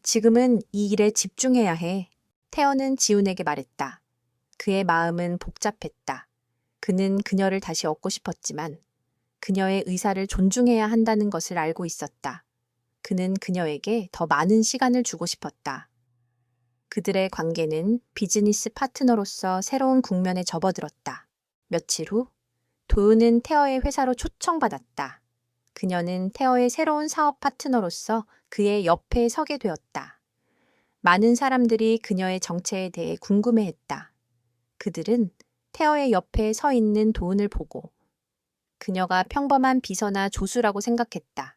A: 지금은 이 일에 집중해야 해. 태연은 지훈에게 말했다. 그의 마음은 복잡했다. 그는 그녀를 다시 얻고 싶었지만 그녀의 의사를 존중해야 한다는 것을 알고 있었다. 그는 그녀에게 더 많은 시간을 주고 싶었다. 그들의 관계는 비즈니스 파트너로서 새로운 국면에 접어들었다. 며칠 후 도은은 태어의 회사로 초청받았다. 그녀는 태어의 새로운 사업 파트너로서 그의 옆에 서게 되었다. 많은 사람들이 그녀의 정체에 대해 궁금해했다. 그들은 태어의 옆에 서 있는 도은을 보고 그녀가 평범한 비서나 조수라고 생각했다.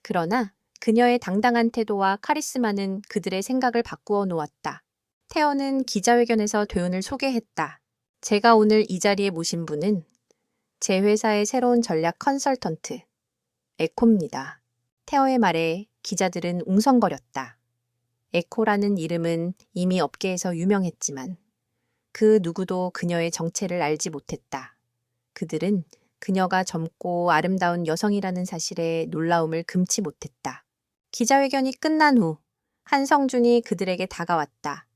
A: 그러나 그녀의 당당한 태도와 카리스마는 그들의 생각을 바꾸어 놓았다. 태어는 기자회견에서 도은을 소개했다. 제가 오늘 이 자리에 모신 분은 제 회사의 새로운 전략 컨설턴트, 에코입니다. 태어의 말에 기자들은 웅성거렸다. 에코라는 이름은 이미 업계에서 유명했지만 그 누구도 그녀의 정체를 알지 못했다. 그들은 그녀가 젊고 아름다운 여성이라는 사실에 놀라움을 금치 못했다. 기자회견이 끝난 후 한성준이 그들에게 다가왔다.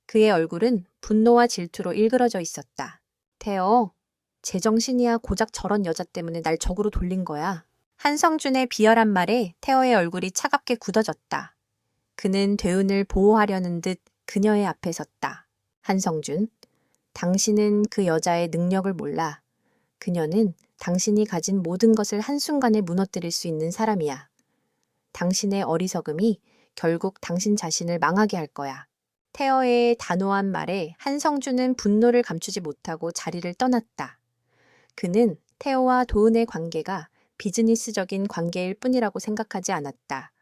A: 그의 얼굴은 분노와 질투로 일그러져 있었다. 태어, 제정신이야. 고작 저런 여자 때문에 날 적으로 돌린 거야. 한성준의 비열한 말에 태어의 얼굴이 차갑게 굳어졌다. 그는 대은을 보호하려는 듯 그녀의 앞에 섰다. 한성준, 당신은 그 여자의 능력을 몰라. 그녀는 당신이 가진 모든 것을 한순간에 무너뜨릴 수 있는 사람이야. 당신의 어리석음이 결국 당신 자신을 망하게 할 거야. 태어의 단호한 말에 한성준은 분노를 감추지 못하고 자리를 떠났다. 그는 태호와 도은의 관계가 비즈니스적인 관계일 뿐이라고 생각하지 않았다.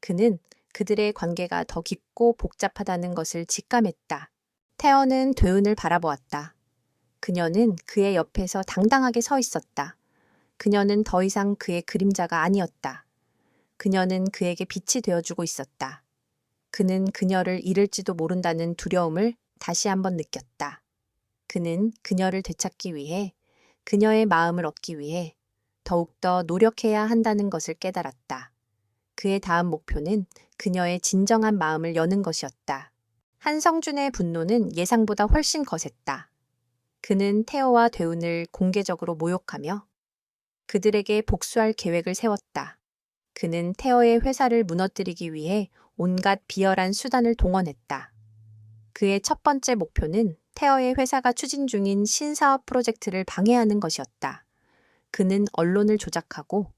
A: 그는 그들의 관계가 더 깊고 복잡하다는 것을 직감했다. 태어는 도은을 바라보았다. 그녀는 그의 옆에서 당당하게 서 있었다. 그녀는 더 이상 그의 그림자가 아니었다. 그녀는 그에게 빛이 되어주고 있었다. 그는 그녀를 잃을지도 모른다는 두려움을 다시 한번 느꼈다. 그는 그녀를 되찾기 위해, 그녀의 마음을 얻기 위해 더욱더 노력해야 한다는 것을 깨달았다. 그의 다음 목표는 그녀의 진정한 마음을 여는 것이었다. 한성준의 분노는 예상보다 훨씬 거셌다. 그는 태호와 대운을 공개적으로 모욕하며 그들에게 복수할 계획을 세웠다. 그는 태호의 회사를 무너뜨리기 위해 온갖 비열한 수단을 동원했다. 그의 첫 번째 목표는 태호의 회사가 추진 중인 신사업 프로젝트를 방해하는 것이었다. 그는 언론을 조작하고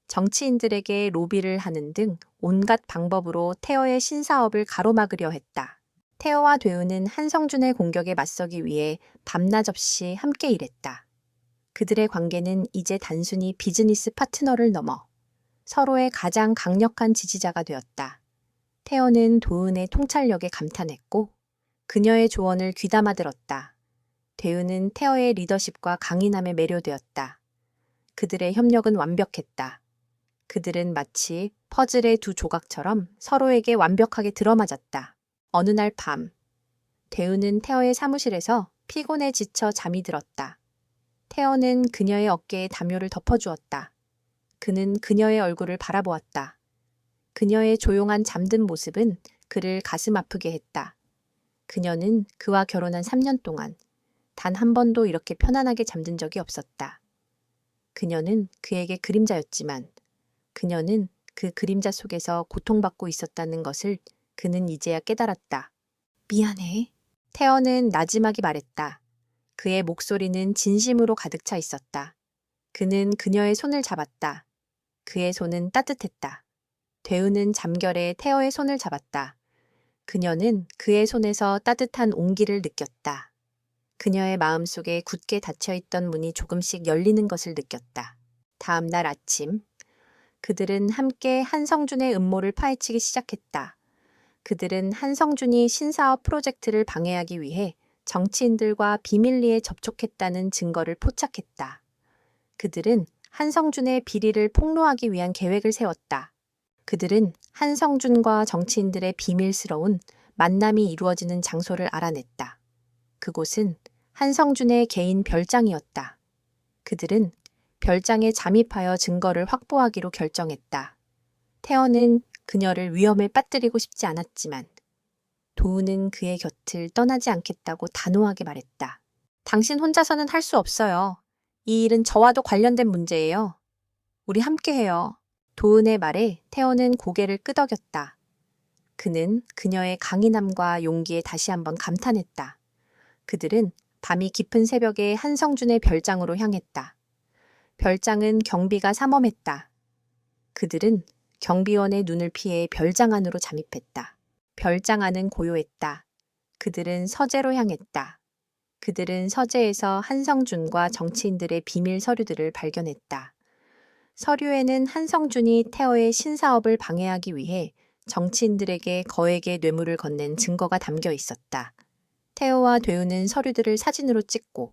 A: 정치인들에게 로비를 하는 등 온갖 방법으로 태호의 신사업을 가로막으려 했다. 태호와 대운은 한성준의 공격에 맞서기 위해 밤낮 없이 함께 일했다. 그들의 관계는 이제 단순히 비즈니스 파트너를 넘어 서로의 가장 강력한 지지자가 되었다. 태호는 도은의 통찰력에 감탄했고 그녀의 조언을 귀담아 들었다. 대은은 태호의 리더십과 강인함에 매료되었다. 그들의 협력은 완벽했다. 그들은 마치 퍼즐의 두 조각처럼 서로에게 완벽하게 들어맞았다. 어느 날 밤, 대우는 태어의 사무실에서 피곤해 지쳐 잠이 들었다. 태어는 그녀의 어깨에 담요를 덮어주었다. 그는 그녀의 얼굴을 바라보았다. 그녀의 조용한 잠든 모습은 그를 가슴 아프게 했다. 그녀는 그와 결혼한 3년 동안 단 한 번도 이렇게 편안하게 잠든 적이 없었다. 그녀는 그에게 그림자였지만 그녀는 그 그림자 속에서 고통받고 있었다는 것을 그는 이제야 깨달았다. 미안해. 태어는 나지막이 말했다. 그의 목소리는 진심으로 가득 차 있었다. 그는 그녀의 손을 잡았다. 그의 손은 따뜻했다. 대우는 잠결에 태어의 손을 잡았다. 그녀는 그의 손에서 따뜻한 온기를 느꼈다. 그녀의 마음속에 굳게 닫혀있던 문이 조금씩 열리는 것을 느꼈다. 다음 날 아침, 그들은 함께 한성준의 음모를 파헤치기 시작했다. 그들은 한성준이 신사업 프로젝트를 방해하기 위해 정치인들과 비밀리에 접촉했다는 증거를 포착했다. 그들은 한성준의 비리를 폭로하기 위한 계획을 세웠다. 그들은 한성준과 정치인들의 비밀스러운 만남이 이루어지는 장소를 알아냈다. 그곳은 한성준의 개인 별장이었다. 그들은 별장에 잠입하여 증거를 확보하기로 결정했다. 태어는 그녀를 위험에 빠뜨리고 싶지 않았지만 도우는 그의 곁을 떠나지 않겠다고 단호하게 말했다. 당신 혼자서는 할 수 없어요. 이 일은 저와도 관련된 문제예요. 우리 함께해요. 도은의 말에 태어는 고개를 끄덕였다. 그는 그녀의 강인함과 용기에 다시 한번 감탄했다. 그들은 밤이 깊은 새벽에 한성준의 별장으로 향했다. 별장은 경비가 삼엄했다. 그들은 경비원의 눈을 피해 별장 안으로 잠입했다. 별장 안은 고요했다. 그들은 서재로 향했다. 그들은 서재에서 한성준과 정치인들의 비밀 서류들을 발견했다. 서류에는 한성준이 태어의 신사업을 방해하기 위해 정치인들에게 거액의 뇌물을 건넨 증거가 담겨 있었다. 태호와 되우는 서류들을 사진으로 찍고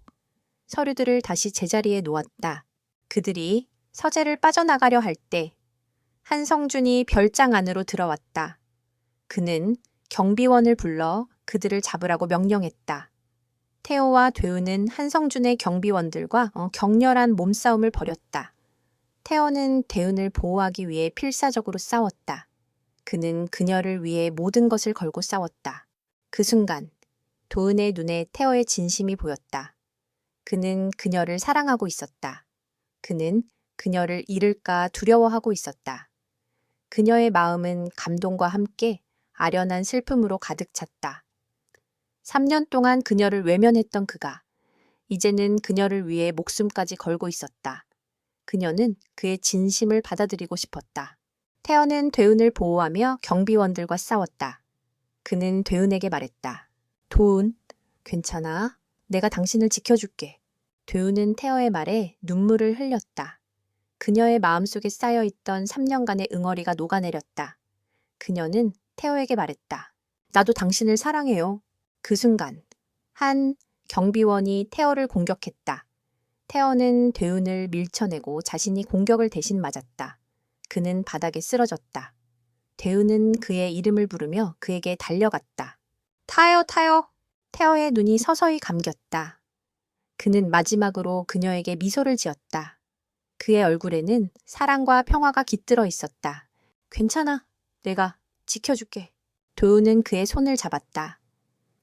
A: 서류들을 다시 제자리에 놓았다. 그들이 서재를 빠져나가려 할 때 한성준이 별장 안으로 들어왔다. 그는 경비원을 불러 그들을 잡으라고 명령했다. 태호와 되우는 한성준의 경비원들과 격렬한 몸싸움을 벌였다. 태호는 대은을 보호하기 위해 필사적으로 싸웠다. 그는 그녀를 위해 모든 것을 걸고 싸웠다. 그 순간 도은의 눈에 태호의 진심이 보였다. 그는 그녀를 사랑하고 있었다. 그는 그녀를 잃을까 두려워하고 있었다. 그녀의 마음은 감동과 함께 아련한 슬픔으로 가득 찼다. 3년 동안 그녀를 외면했던 그가 이제는 그녀를 위해 목숨까지 걸고 있었다. 그녀는 그의 진심을 받아들이고 싶었다. 태연은 되은을 보호하며 경비원들과 싸웠다. 그는 되은에게 말했다. 도은, 괜찮아. 내가 당신을 지켜줄게. 되은은 태어의 말에 눈물을 흘렸다. 그녀의 마음속에 쌓여있던 3년간의 응어리가 녹아내렸다. 그녀는 태어에게 말했다. 나도 당신을 사랑해요. 그 순간 한 경비원이 태어를 공격했다. 태어는 되은을 밀쳐내고 자신이 공격을 대신 맞았다. 그는 바닥에 쓰러졌다. 되은은 그의 이름을 부르며 그에게 달려갔다. 타요, 타요. 태어의 눈이 서서히 감겼다. 그는 마지막으로 그녀에게 미소를 지었다. 그의 얼굴에는 사랑과 평화가 깃들어 있었다. 괜찮아. 내가 지켜줄게. 도우는 그의 손을 잡았다.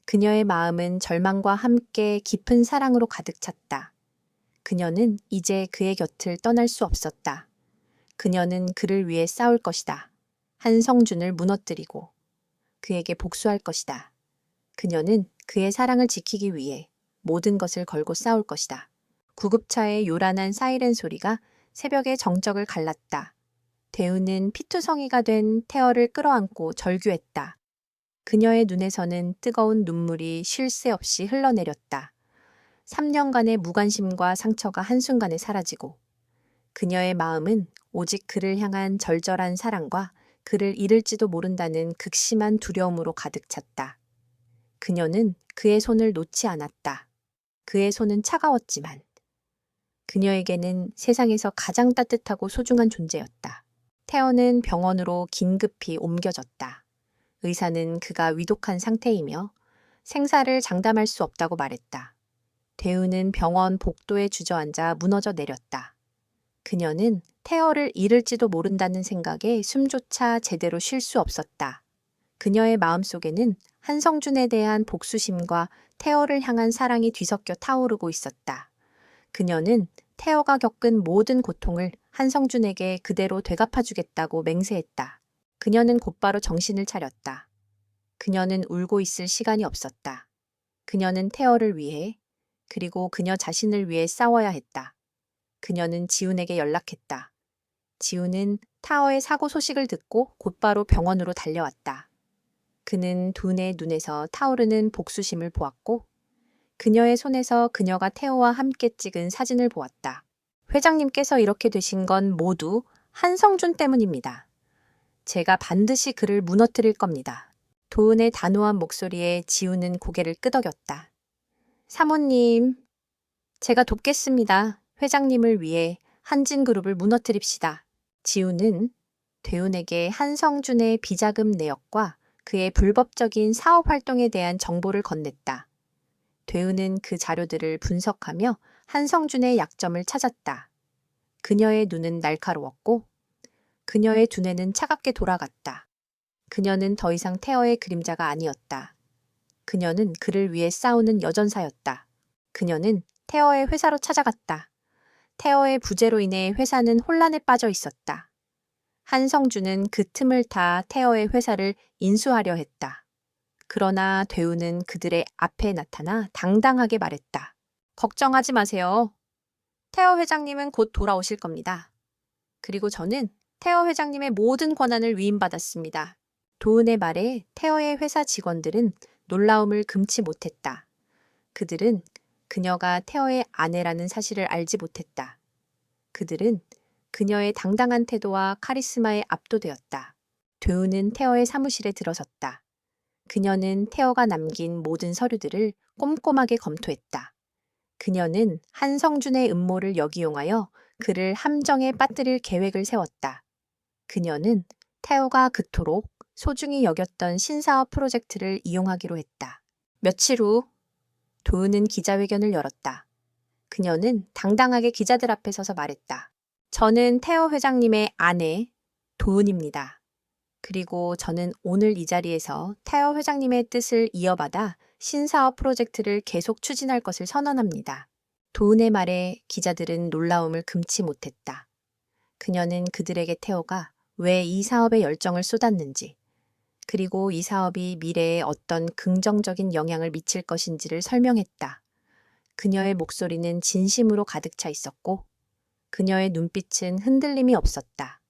A: 그녀의 마음은 절망과 함께 깊은 사랑으로 가득 찼다. 그녀는 이제 그의 곁을 떠날 수 없었다. 그녀는 그를 위해 싸울 것이다. 한성준을 무너뜨리고 그에게 복수할 것이다. 그녀는 그의 사랑을 지키기 위해 모든 것을 걸고 싸울 것이다. 구급차의 요란한 사이렌 소리가 새벽의 정적을 갈랐다. 대우는 피투성이가 된 태어를 끌어안고 절규했다. 그녀의 눈에서는 뜨거운 눈물이 쉴 새 없이 흘러내렸다. 3년간의 무관심과 상처가 한순간에 사라지고 그녀의 마음은 오직 그를 향한 절절한 사랑과 그를 잃을지도 모른다는 극심한 두려움으로 가득 찼다. 그녀는 그의 손을 놓지 않았다. 그의 손은 차가웠지만 그녀에게는 세상에서 가장 따뜻하고 소중한 존재였다. 태어는 병원으로 긴급히 옮겨졌다. 의사는 그가 위독한 상태이며 생사를 장담할 수 없다고 말했다. 대우는 병원 복도에 주저앉아 무너져 내렸다. 그녀는 태어를 잃을지도 모른다는 생각에 숨조차 제대로 쉴 수 없었다. 그녀의 마음속에는 한성준에 대한 복수심과 태어를 향한 사랑이 뒤섞여 타오르고 있었다. 그녀는 태어가 겪은 모든 고통을 한성준에게 그대로 되갚아주겠다고 맹세했다. 그녀는 곧바로 정신을 차렸다. 그녀는 울고 있을 시간이 없었다. 그녀는 태어를 위해, 그리고 그녀 자신을 위해 싸워야 했다. 그녀는 지훈에게 연락했다. 지훈은 타어의 사고 소식을 듣고 곧바로 병원으로 달려왔다. 그는 둔의 눈에서 타오르는 복수심을 보았고 그녀의 손에서 그녀가 태호와 함께 찍은 사진을 보았다. 회장님께서 이렇게 되신 건 모두 한성준 때문입니다. 제가 반드시 그를 무너뜨릴 겁니다. 도은의 단호한 목소리에 지우는 고개를 끄덕였다. 사모님, 제가 돕겠습니다. 회장님을 위해 한진그룹을 무너뜨립시다. 지우는 대운에게 한성준의 비자금 내역과 그의 불법적인 사업 활동에 대한 정보를 건넸다. 대운은 그 자료들을 분석하며 한성준의 약점을 찾았다. 그녀의 눈은 날카로웠고 그녀의 두뇌는 차갑게 돌아갔다. 그녀는 더 이상 태어의 그림자가 아니었다. 그녀는 그를 위해 싸우는 여전사였다. 그녀는 태어의 회사로 찾아갔다. 태어의 부재로 인해 회사는 혼란에 빠져 있었다. 한성준은 그 틈을 타 태어의 회사를 인수하려 했다. 그러나 대우는 그들의 앞에 나타나 당당하게 말했다. 걱정하지 마세요. 태어 회장님은 곧 돌아오실 겁니다. 그리고 저는 태어 회장님의 모든 권한을 위임받았습니다. 도은의 말에 태어의 회사 직원들은 놀라움을 금치 못했다. 그들은 그녀가 태어의 아내라는 사실을 알지 못했다. 그들은 그녀의 당당한 태도와 카리스마에 압도되었다. 대우는 태어의 사무실에 들어섰다. 그녀는 태어가 남긴 모든 서류들을 꼼꼼하게 검토했다. 그녀는 한성준의 음모를 역이용하여 그를 함정에 빠뜨릴 계획을 세웠다. 그녀는 태어가 그토록 소중히 여겼던 신사업 프로젝트를 이용하기로 했다. 며칠 후 도은은 기자회견을 열었다. 그녀는 당당하게 기자들 앞에 서서 말했다. 저는 태어 회장님의 아내 도은입니다. 그리고 저는 오늘 이 자리에서 태어 회장님의 뜻을 이어받아 신사업 프로젝트를 계속 추진할 것을 선언합니다. 도은의 말에 기자들은 놀라움을 금치 못했다. 그녀는 그들에게 태어가 왜 이 사업에 열정을 쏟았는지, 그리고 이 사업이 미래에 어떤 긍정적인 영향을 미칠 것인지를 설명했다. 그녀의 목소리는 진심으로 가득 차 있었고 그녀의 눈빛은 흔들림이 없었다.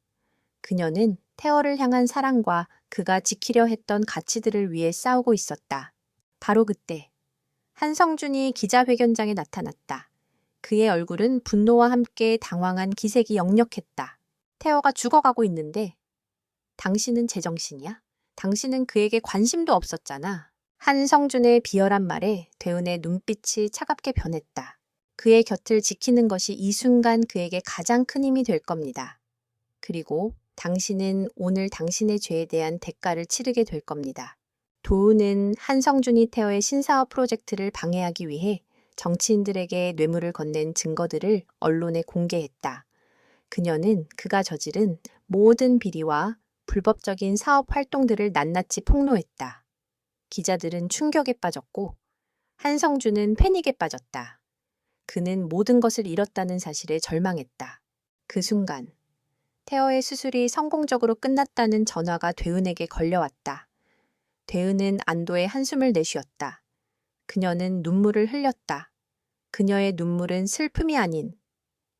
A: 그녀는 태어를 향한 사랑과 그가 지키려 했던 가치들을 위해 싸우고 있었다. 바로 그때 한성준이 기자회견장에 나타났다. 그의 얼굴은 분노와 함께 당황한 기색이 역력했다. 태어가 죽어가고 있는데 당신은 제정신이야? 당신은 그에게 관심도 없었잖아. 한성준의 비열한 말에 대은의 눈빛이 차갑게 변했다. 그의 곁을 지키는 것이 이 순간 그에게 가장 큰 힘이 될 겁니다. 그리고 당신은 오늘 당신의 죄에 대한 대가를 치르게 될 겁니다. 도은은 한성준이 태어의 신사업 프로젝트를 방해하기 위해 정치인들에게 뇌물을 건넨 증거들을 언론에 공개했다. 그녀는 그가 저지른 모든 비리와 불법적인 사업 활동들을 낱낱이 폭로했다. 기자들은 충격에 빠졌고 한성준은 패닉에 빠졌다. 그는 모든 것을 잃었다는 사실에 절망했다. 그 순간 태어의 수술이 성공적으로 끝났다는 전화가 대은에게 걸려왔다. 대은은 안도의 한숨을 내쉬었다. 그녀는 눈물을 흘렸다. 그녀의 눈물은 슬픔이 아닌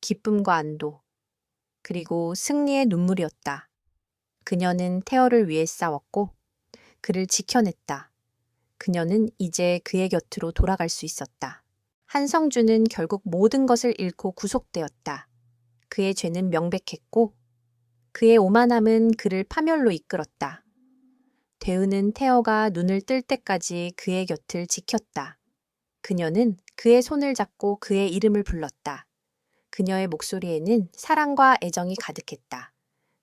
A: 기쁨과 안도, 그리고 승리의 눈물이었다. 그녀는 태어를 위해 싸웠고 그를 지켜냈다. 그녀는 이제 그의 곁으로 돌아갈 수 있었다. 한성준은 결국 모든 것을 잃고 구속되었다. 그의 죄는 명백했고 그의 오만함은 그를 파멸로 이끌었다. 대은은 태어가 눈을 뜰 때까지 그의 곁을 지켰다. 그녀는 그의 손을 잡고 그의 이름을 불렀다. 그녀의 목소리에는 사랑과 애정이 가득했다.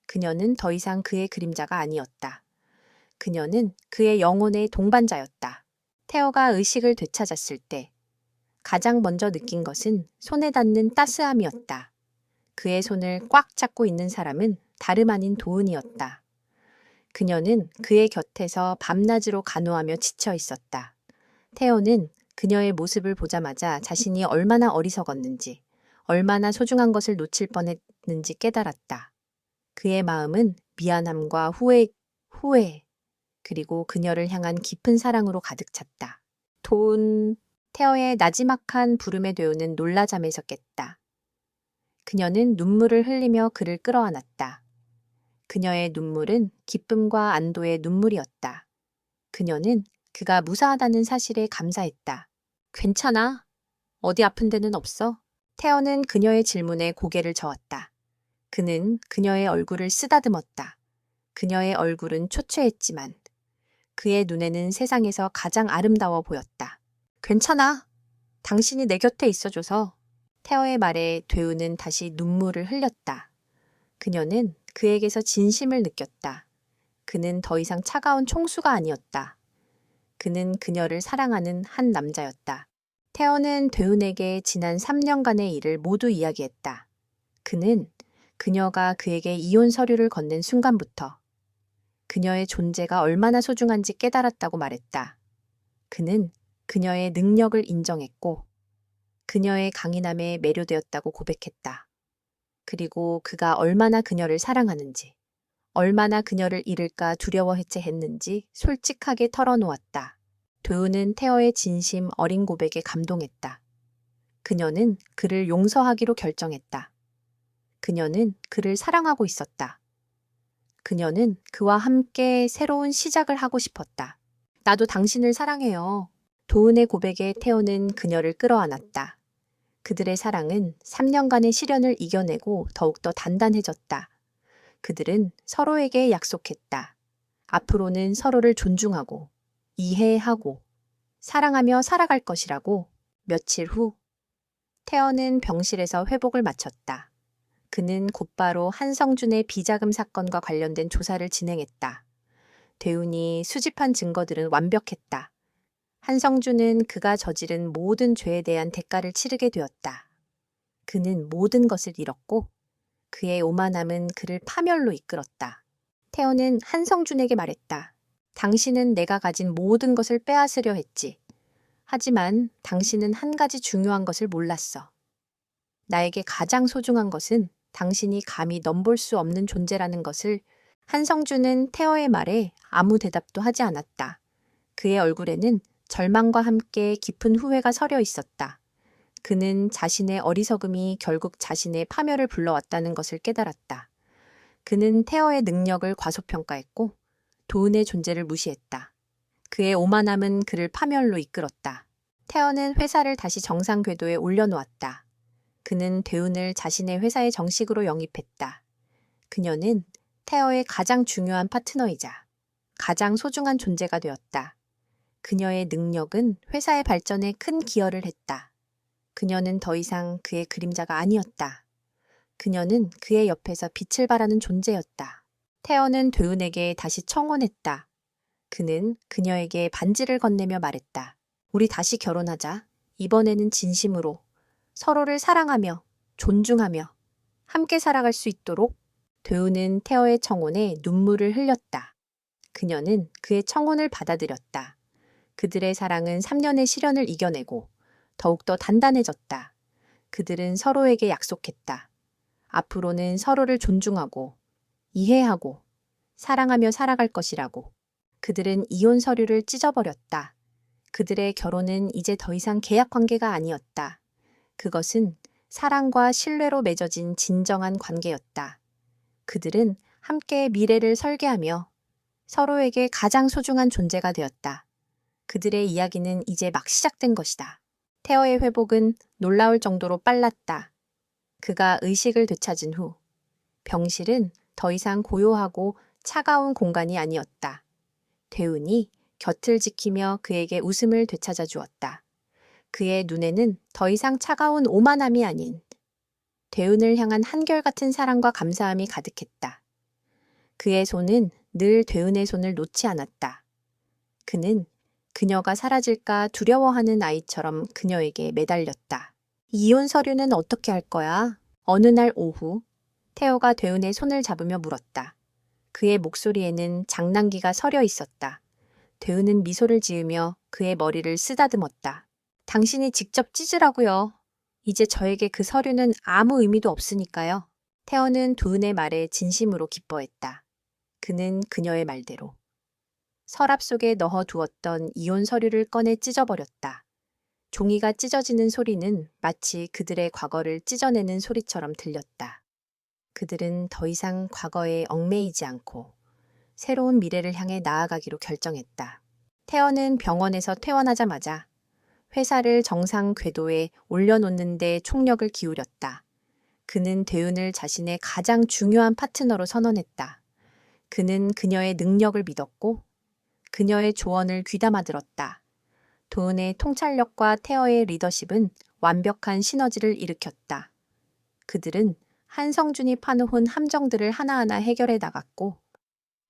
A: 그녀는 더 이상 그의 그림자가 아니었다. 그녀는 그의 영혼의 동반자였다. 태어가 의식을 되찾았을 때 가장 먼저 느낀 것은 손에 닿는 따스함이었다. 그의 손을 꽉 잡고 있는 사람은 다름 아닌 도은이었다. 그녀는 그의 곁에서 밤낮으로 간호하며 지쳐 있었다. 태어는 그녀의 모습을 보자마자 자신이 얼마나 어리석었는지, 얼마나 소중한 것을 놓칠 뻔했는지 깨달았다. 그의 마음은 미안함과 후회, 그리고 그녀를 향한 깊은 사랑으로 가득 찼다. 태어의 나지막한 부름에 되오는 놀라 잠에서 깼다. 그녀는 눈물을 흘리며 그를 끌어안았다. 그녀의 눈물은 기쁨과 안도의 눈물이었다. 그녀는 그가 무사하다는 사실에 감사했다. 괜찮아? 어디 아픈 데는 없어? 태어는 그녀의 질문에 고개를 저었다. 그는 그녀의 얼굴을 쓰다듬었다. 그녀의 얼굴은 초췌했지만 그의 눈에는 세상에서 가장 아름다워 보였다. 괜찮아. 당신이 내 곁에 있어줘서. 태어의 말에 되우는 다시 눈물을 흘렸다. 그녀는 그에게서 진심을 느꼈다. 그는 더 이상 차가운 총수가 아니었다. 그는 그녀를 사랑하는 한 남자였다. 태어는 되운에게 지난 3년간의 일을 모두 이야기했다. 그는 그녀가 그에게 이혼 서류를 건넨 순간부터 그녀의 존재가 얼마나 소중한지 깨달았다고 말했다. 그는 그녀의 능력을 인정했고 그녀의 강인함에 매료되었다고 고백했다. 그리고 그가 얼마나 그녀를 사랑하는지, 얼마나 그녀를 잃을까 두려워했는지 솔직하게 털어놓았다. 도우는 태어의 진심 어린 고백에 감동했다. 그녀는 그를 용서하기로 결정했다. 그녀는 그를 사랑하고 있었다. 그녀는 그와 함께 새로운 시작을 하고 싶었다. 나도 당신을 사랑해요. 도은의 고백에 태호는 그녀를 끌어안았다. 그들의 사랑은 3년간의 시련을 이겨내고 더욱더 단단해졌다. 그들은 서로에게 약속했다. 앞으로는 서로를 존중하고 이해하고 사랑하며 살아갈 것이라고. 며칠 후 태어는 병실에서 회복을 마쳤다. 그는 곧바로 한성준의 비자금 사건과 관련된 조사를 진행했다. 대운이 수집한 증거들은 완벽했다. 한성준은 그가 저지른 모든 죄에 대한 대가를 치르게 되었다. 그는 모든 것을 잃었고 그의 오만함은 그를 파멸로 이끌었다. 태호는 한성준에게 말했다. 당신은 내가 가진 모든 것을 빼앗으려 했지. 하지만 당신은 한 가지 중요한 것을 몰랐어. 나에게 가장 소중한 것은 당신이 감히 넘볼 수 없는 존재라는 것을. 한성준은 태호의 말에 아무 대답도 하지 않았다. 그의 얼굴에는 절망과 함께 깊은 후회가 서려 있었다. 그는 자신의 어리석음이 결국 자신의 파멸을 불러왔다는 것을 깨달았다. 그는 태어의 능력을 과소평가했고 도은의 존재를 무시했다. 그의 오만함은 그를 파멸로 이끌었다. 태어는 회사를 다시 정상 궤도에 올려놓았다. 그는 대운을 자신의 회사에 정식으로 영입했다. 그녀는 태어의 가장 중요한 파트너이자 가장 소중한 존재가 되었다. 그녀의 능력은 회사의 발전에 큰 기여를 했다. 그녀는 더 이상 그의 그림자가 아니었다. 그녀는 그의 옆에서 빛을 발하는 존재였다. 태어는 되운에게 다시 청혼했다. 그는 그녀에게 반지를 건네며 말했다. 우리 다시 결혼하자. 이번에는 진심으로 서로를 사랑하며 존중하며 함께 살아갈 수 있도록. 되운은 태어의 청혼에 눈물을 흘렸다. 그녀는 그의 청혼을 받아들였다. 그들의 사랑은 3년의 시련을 이겨내고 더욱더 단단해졌다. 그들은 서로에게 약속했다. 앞으로는 서로를 존중하고 이해하고 사랑하며 살아갈 것이라고. 그들은 이혼 서류를 찢어버렸다. 그들의 결혼은 이제 더 이상 계약 관계가 아니었다. 그것은 사랑과 신뢰로 맺어진 진정한 관계였다. 그들은 함께 미래를 설계하며 서로에게 가장 소중한 존재가 되었다. 그들의 이야기는 이제 막 시작된 것이다. 태어의 회복은 놀라울 정도로 빨랐다. 그가 의식을 되찾은 후 병실은 더 이상 고요하고 차가운 공간이 아니었다. 대운이 곁을 지키며 그에게 웃음을 되찾아 주었다. 그의 눈에는 더 이상 차가운 오만함이 아닌 대운을 향한 한결같은 사랑과 감사함이 가득했다. 그의 손은 늘 대운의 손을 놓지 않았다. 그는 그녀가 사라질까 두려워하는 아이처럼 그녀에게 매달렸다. 이혼 서류는 어떻게 할 거야? 어느 날 오후, 태호가 대운의 손을 잡으며 물었다. 그의 목소리에는 장난기가 서려 있었다. 대운은 미소를 지으며 그의 머리를 쓰다듬었다. 당신이 직접 찢으라고요. 이제 저에게 그 서류는 아무 의미도 없으니까요. 태호는 도은의 말에 진심으로 기뻐했다. 그는 그녀의 말대로 서랍 속에 넣어두었던 이혼 서류를 꺼내 찢어버렸다. 종이가 찢어지는 소리는 마치 그들의 과거를 찢어내는 소리처럼 들렸다. 그들은 더 이상 과거에 얽매이지 않고 새로운 미래를 향해 나아가기로 결정했다. 태연은 병원에서 퇴원하자마자 회사를 정상 궤도에 올려놓는 데 총력을 기울였다. 그는 대운을 자신의 가장 중요한 파트너로 선언했다. 그는 그녀의 능력을 믿었고 그녀의 조언을 귀담아 들었다. 도은의 통찰력과 태어의 리더십은 완벽한 시너지를 일으켰다. 그들은 한성준이 파놓은 함정들을 하나하나 해결해 나갔고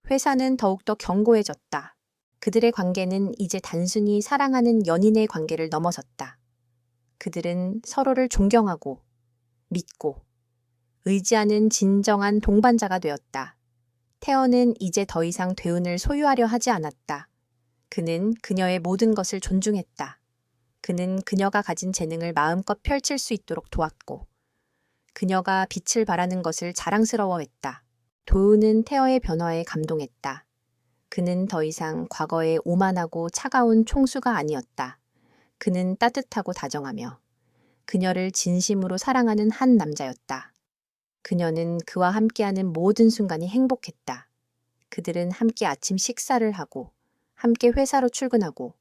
A: 회사는 더욱더 견고해졌다. 그들의 관계는 이제 단순히 사랑하는 연인의 관계를 넘어섰다. 그들은 서로를 존경하고 믿고 의지하는 진정한 동반자가 되었다. 태어는 이제 더 이상 대운을 소유하려 하지 않았다. 그는 그녀의 모든 것을 존중했다. 그는 그녀가 가진 재능을 마음껏 펼칠 수 있도록 도왔고 그녀가 빛을 발하는 것을 자랑스러워했다. 도은은 태어의 변화에 감동했다. 그는 더 이상 과거의 오만하고 차가운 총수가 아니었다. 그는 따뜻하고 다정하며 그녀를 진심으로 사랑하는 한 남자였다. 그녀는 그와 함께하는 모든 순간이 행복했다. 그들은 함께 아침 식사를 하고 함께 회사로 출근하고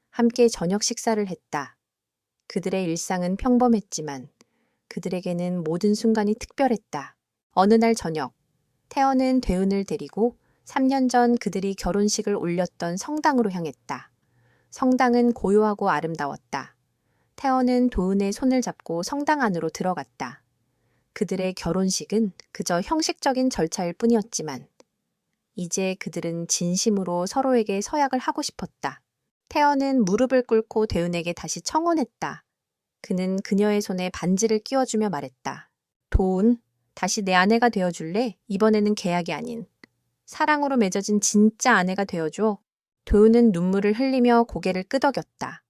A: 함께 저녁 식사를 했다. 그들의 일상은 평범했지만 그들에게는 모든 순간이 특별했다. 어느 날 저녁, 태연은 대운을 데리고 3년 전 그들이 결혼식을 올렸던 성당으로 향했다. 성당은 고요하고 아름다웠다. 태연은 도은의 손을 잡고 성당 안으로 들어갔다. 그들의 결혼식은 그저 형식적인 절차일 뿐이었지만 이제 그들은 진심으로 서로에게 서약을 하고 싶었다. 태연은 무릎을 꿇고 대은에게 다시 청혼했다. 그는 그녀의 손에 반지를 끼워주며 말했다. 도은, 다시 내 아내가 되어줄래? 이번에는 계약이 아닌 사랑으로 맺어진 진짜 아내가 되어줘. 도은은 눈물을 흘리며 고개를 끄덕였다.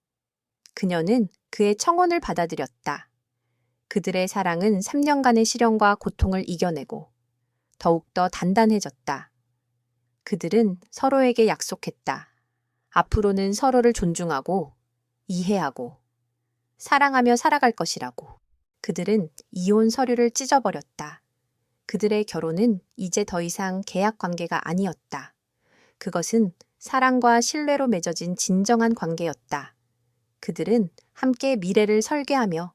A: 그녀는 그의 청혼을 받아들였다. 그들의 사랑은 3년간의 시련과 고통을 이겨내고 더욱더 단단해졌다. 그들은 서로에게 약속했다. 앞으로는 서로를 존중하고 이해하고 사랑하며 살아갈 것이라고. 그들은 이혼 서류를 찢어버렸다. 그들의 결혼은 이제 더 이상 계약 관계가 아니었다. 그것은 사랑과 신뢰로 맺어진 진정한 관계였다. 그들은 함께 미래를 설계하며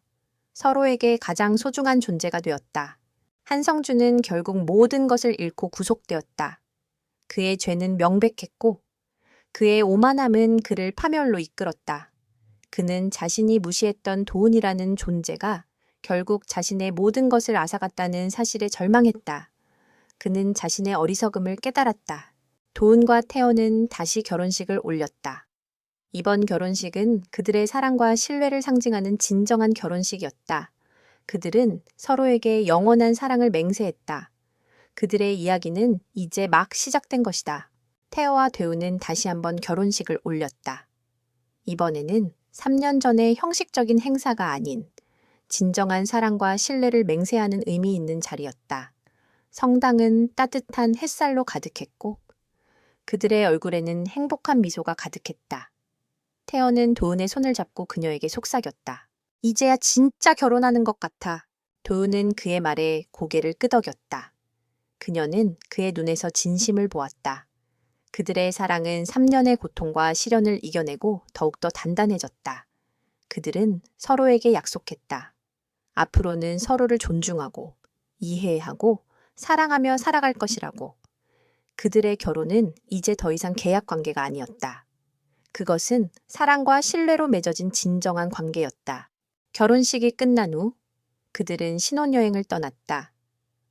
A: 서로에게 가장 소중한 존재가 되었다. 한성준은 결국 모든 것을 잃고 구속되었다. 그의 죄는 명백했고 그의 오만함은 그를 파멸로 이끌었다. 그는 자신이 무시했던 도은이라는 존재가 결국 자신의 모든 것을 앗아갔다는 사실에 절망했다. 그는 자신의 어리석음을 깨달았다. 도은과 태연은 다시 결혼식을 올렸다. 이번 결혼식은 그들의 사랑과 신뢰를 상징하는 진정한 결혼식이었다. 그들은 서로에게 영원한 사랑을 맹세했다. 그들의 이야기는 이제 막 시작된 것이다. 태호와 대우는 다시 한번 결혼식을 올렸다. 이번에는 3년 전의 형식적인 행사가 아닌 진정한 사랑과 신뢰를 맹세하는 의미 있는 자리였다. 성당은 따뜻한 햇살로 가득했고 그들의 얼굴에는 행복한 미소가 가득했다. 태연은 도은의 손을 잡고 그녀에게 속삭였다. 이제야 진짜 결혼하는 것 같아. 도은은 그의 말에 고개를 끄덕였다. 그녀는 그의 눈에서 진심을 보았다. 그들의 사랑은 3년의 고통과 시련을 이겨내고 더욱더 단단해졌다. 그들은 서로에게 약속했다. 앞으로는 서로를 존중하고 이해하고 사랑하며 살아갈 것이라고. 그들의 결혼은 이제 더 이상 계약 관계가 아니었다. 그것은 사랑과 신뢰로 맺어진 진정한 관계였다. 결혼식이 끝난 후 그들은 신혼여행을 떠났다.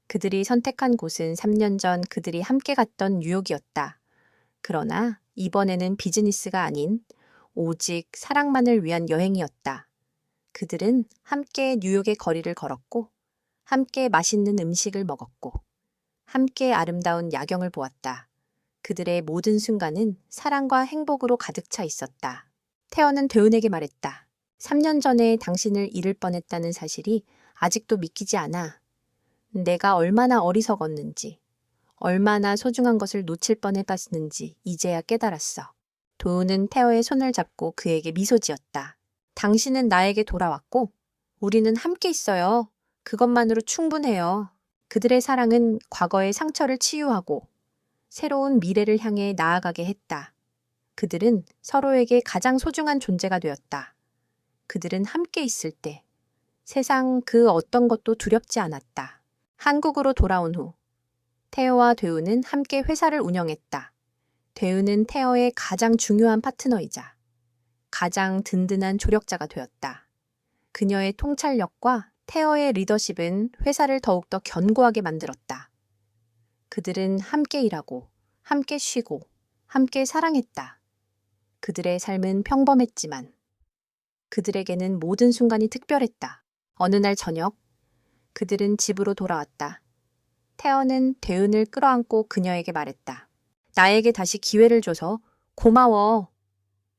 A: 그들이 선택한 곳은 3년 전 그들이 함께 갔던 뉴욕이었다. 그러나 이번에는 비즈니스가 아닌 오직 사랑만을 위한 여행이었다. 그들은 함께 뉴욕의 거리를 걸었고, 함께 맛있는 음식을 먹었고, 함께 아름다운 야경을 보았다. 그들의 모든 순간은 사랑과 행복으로 가득 차 있었다. 태연은 대운에게 말했다. 3년 전에 당신을 잃을 뻔했다는 사실이 아직도 믿기지 않아. 내가 얼마나 어리석었는지, 얼마나 소중한 것을 놓칠 뻔해봤는지 이제야 깨달았어. 도우는 태어의 손을 잡고 그에게 미소 지었다. 당신은 나에게 돌아왔고, 우리는 함께 있어요. 그것만으로 충분해요. 그들의 사랑은 과거의 상처를 치유하고 새로운 미래를 향해 나아가게 했다. 그들은 서로에게 가장 소중한 존재가 되었다. 그들은 함께 있을 때 세상 그 어떤 것도 두렵지 않았다. 한국으로 돌아온 후 태어와 되우는 함께 회사를 운영했다. 되우는 태어의 가장 중요한 파트너이자 가장 든든한 조력자가 되었다. 그녀의 통찰력과 태어의 리더십은 회사를 더욱더 견고하게 만들었다. 그들은 함께 일하고, 함께 쉬고, 함께 사랑했다. 그들의 삶은 평범했지만 그들에게는 모든 순간이 특별했다. 어느 날 저녁, 그들은 집으로 돌아왔다. 태어는 대은을 끌어안고 그녀에게 말했다. 나에게 다시 기회를 줘서 고마워.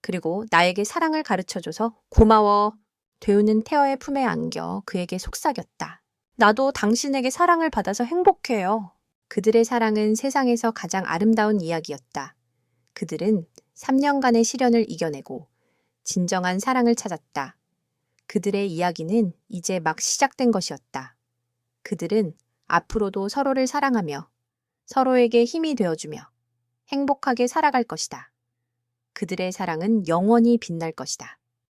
A: 그리고 나에게 사랑을 가르쳐줘서 고마워. 대은은 태어의 품에 안겨 그에게 속삭였다. 나도 당신에게 사랑을 받아서 행복해요. 그들의 사랑은 세상에서 가장 아름다운 이야기였다. 그들은 3년간의 시련을 이겨내고 진정한 사랑을 찾았다. 그들의 이야기는 이제 막 시작된 것이었다. 그들은 앞으로도 서로를 사랑하며 서로에게 힘이 되어주며 행복하게 살아갈 것이다. 그들의 사랑은 영원히 빛날 것이다.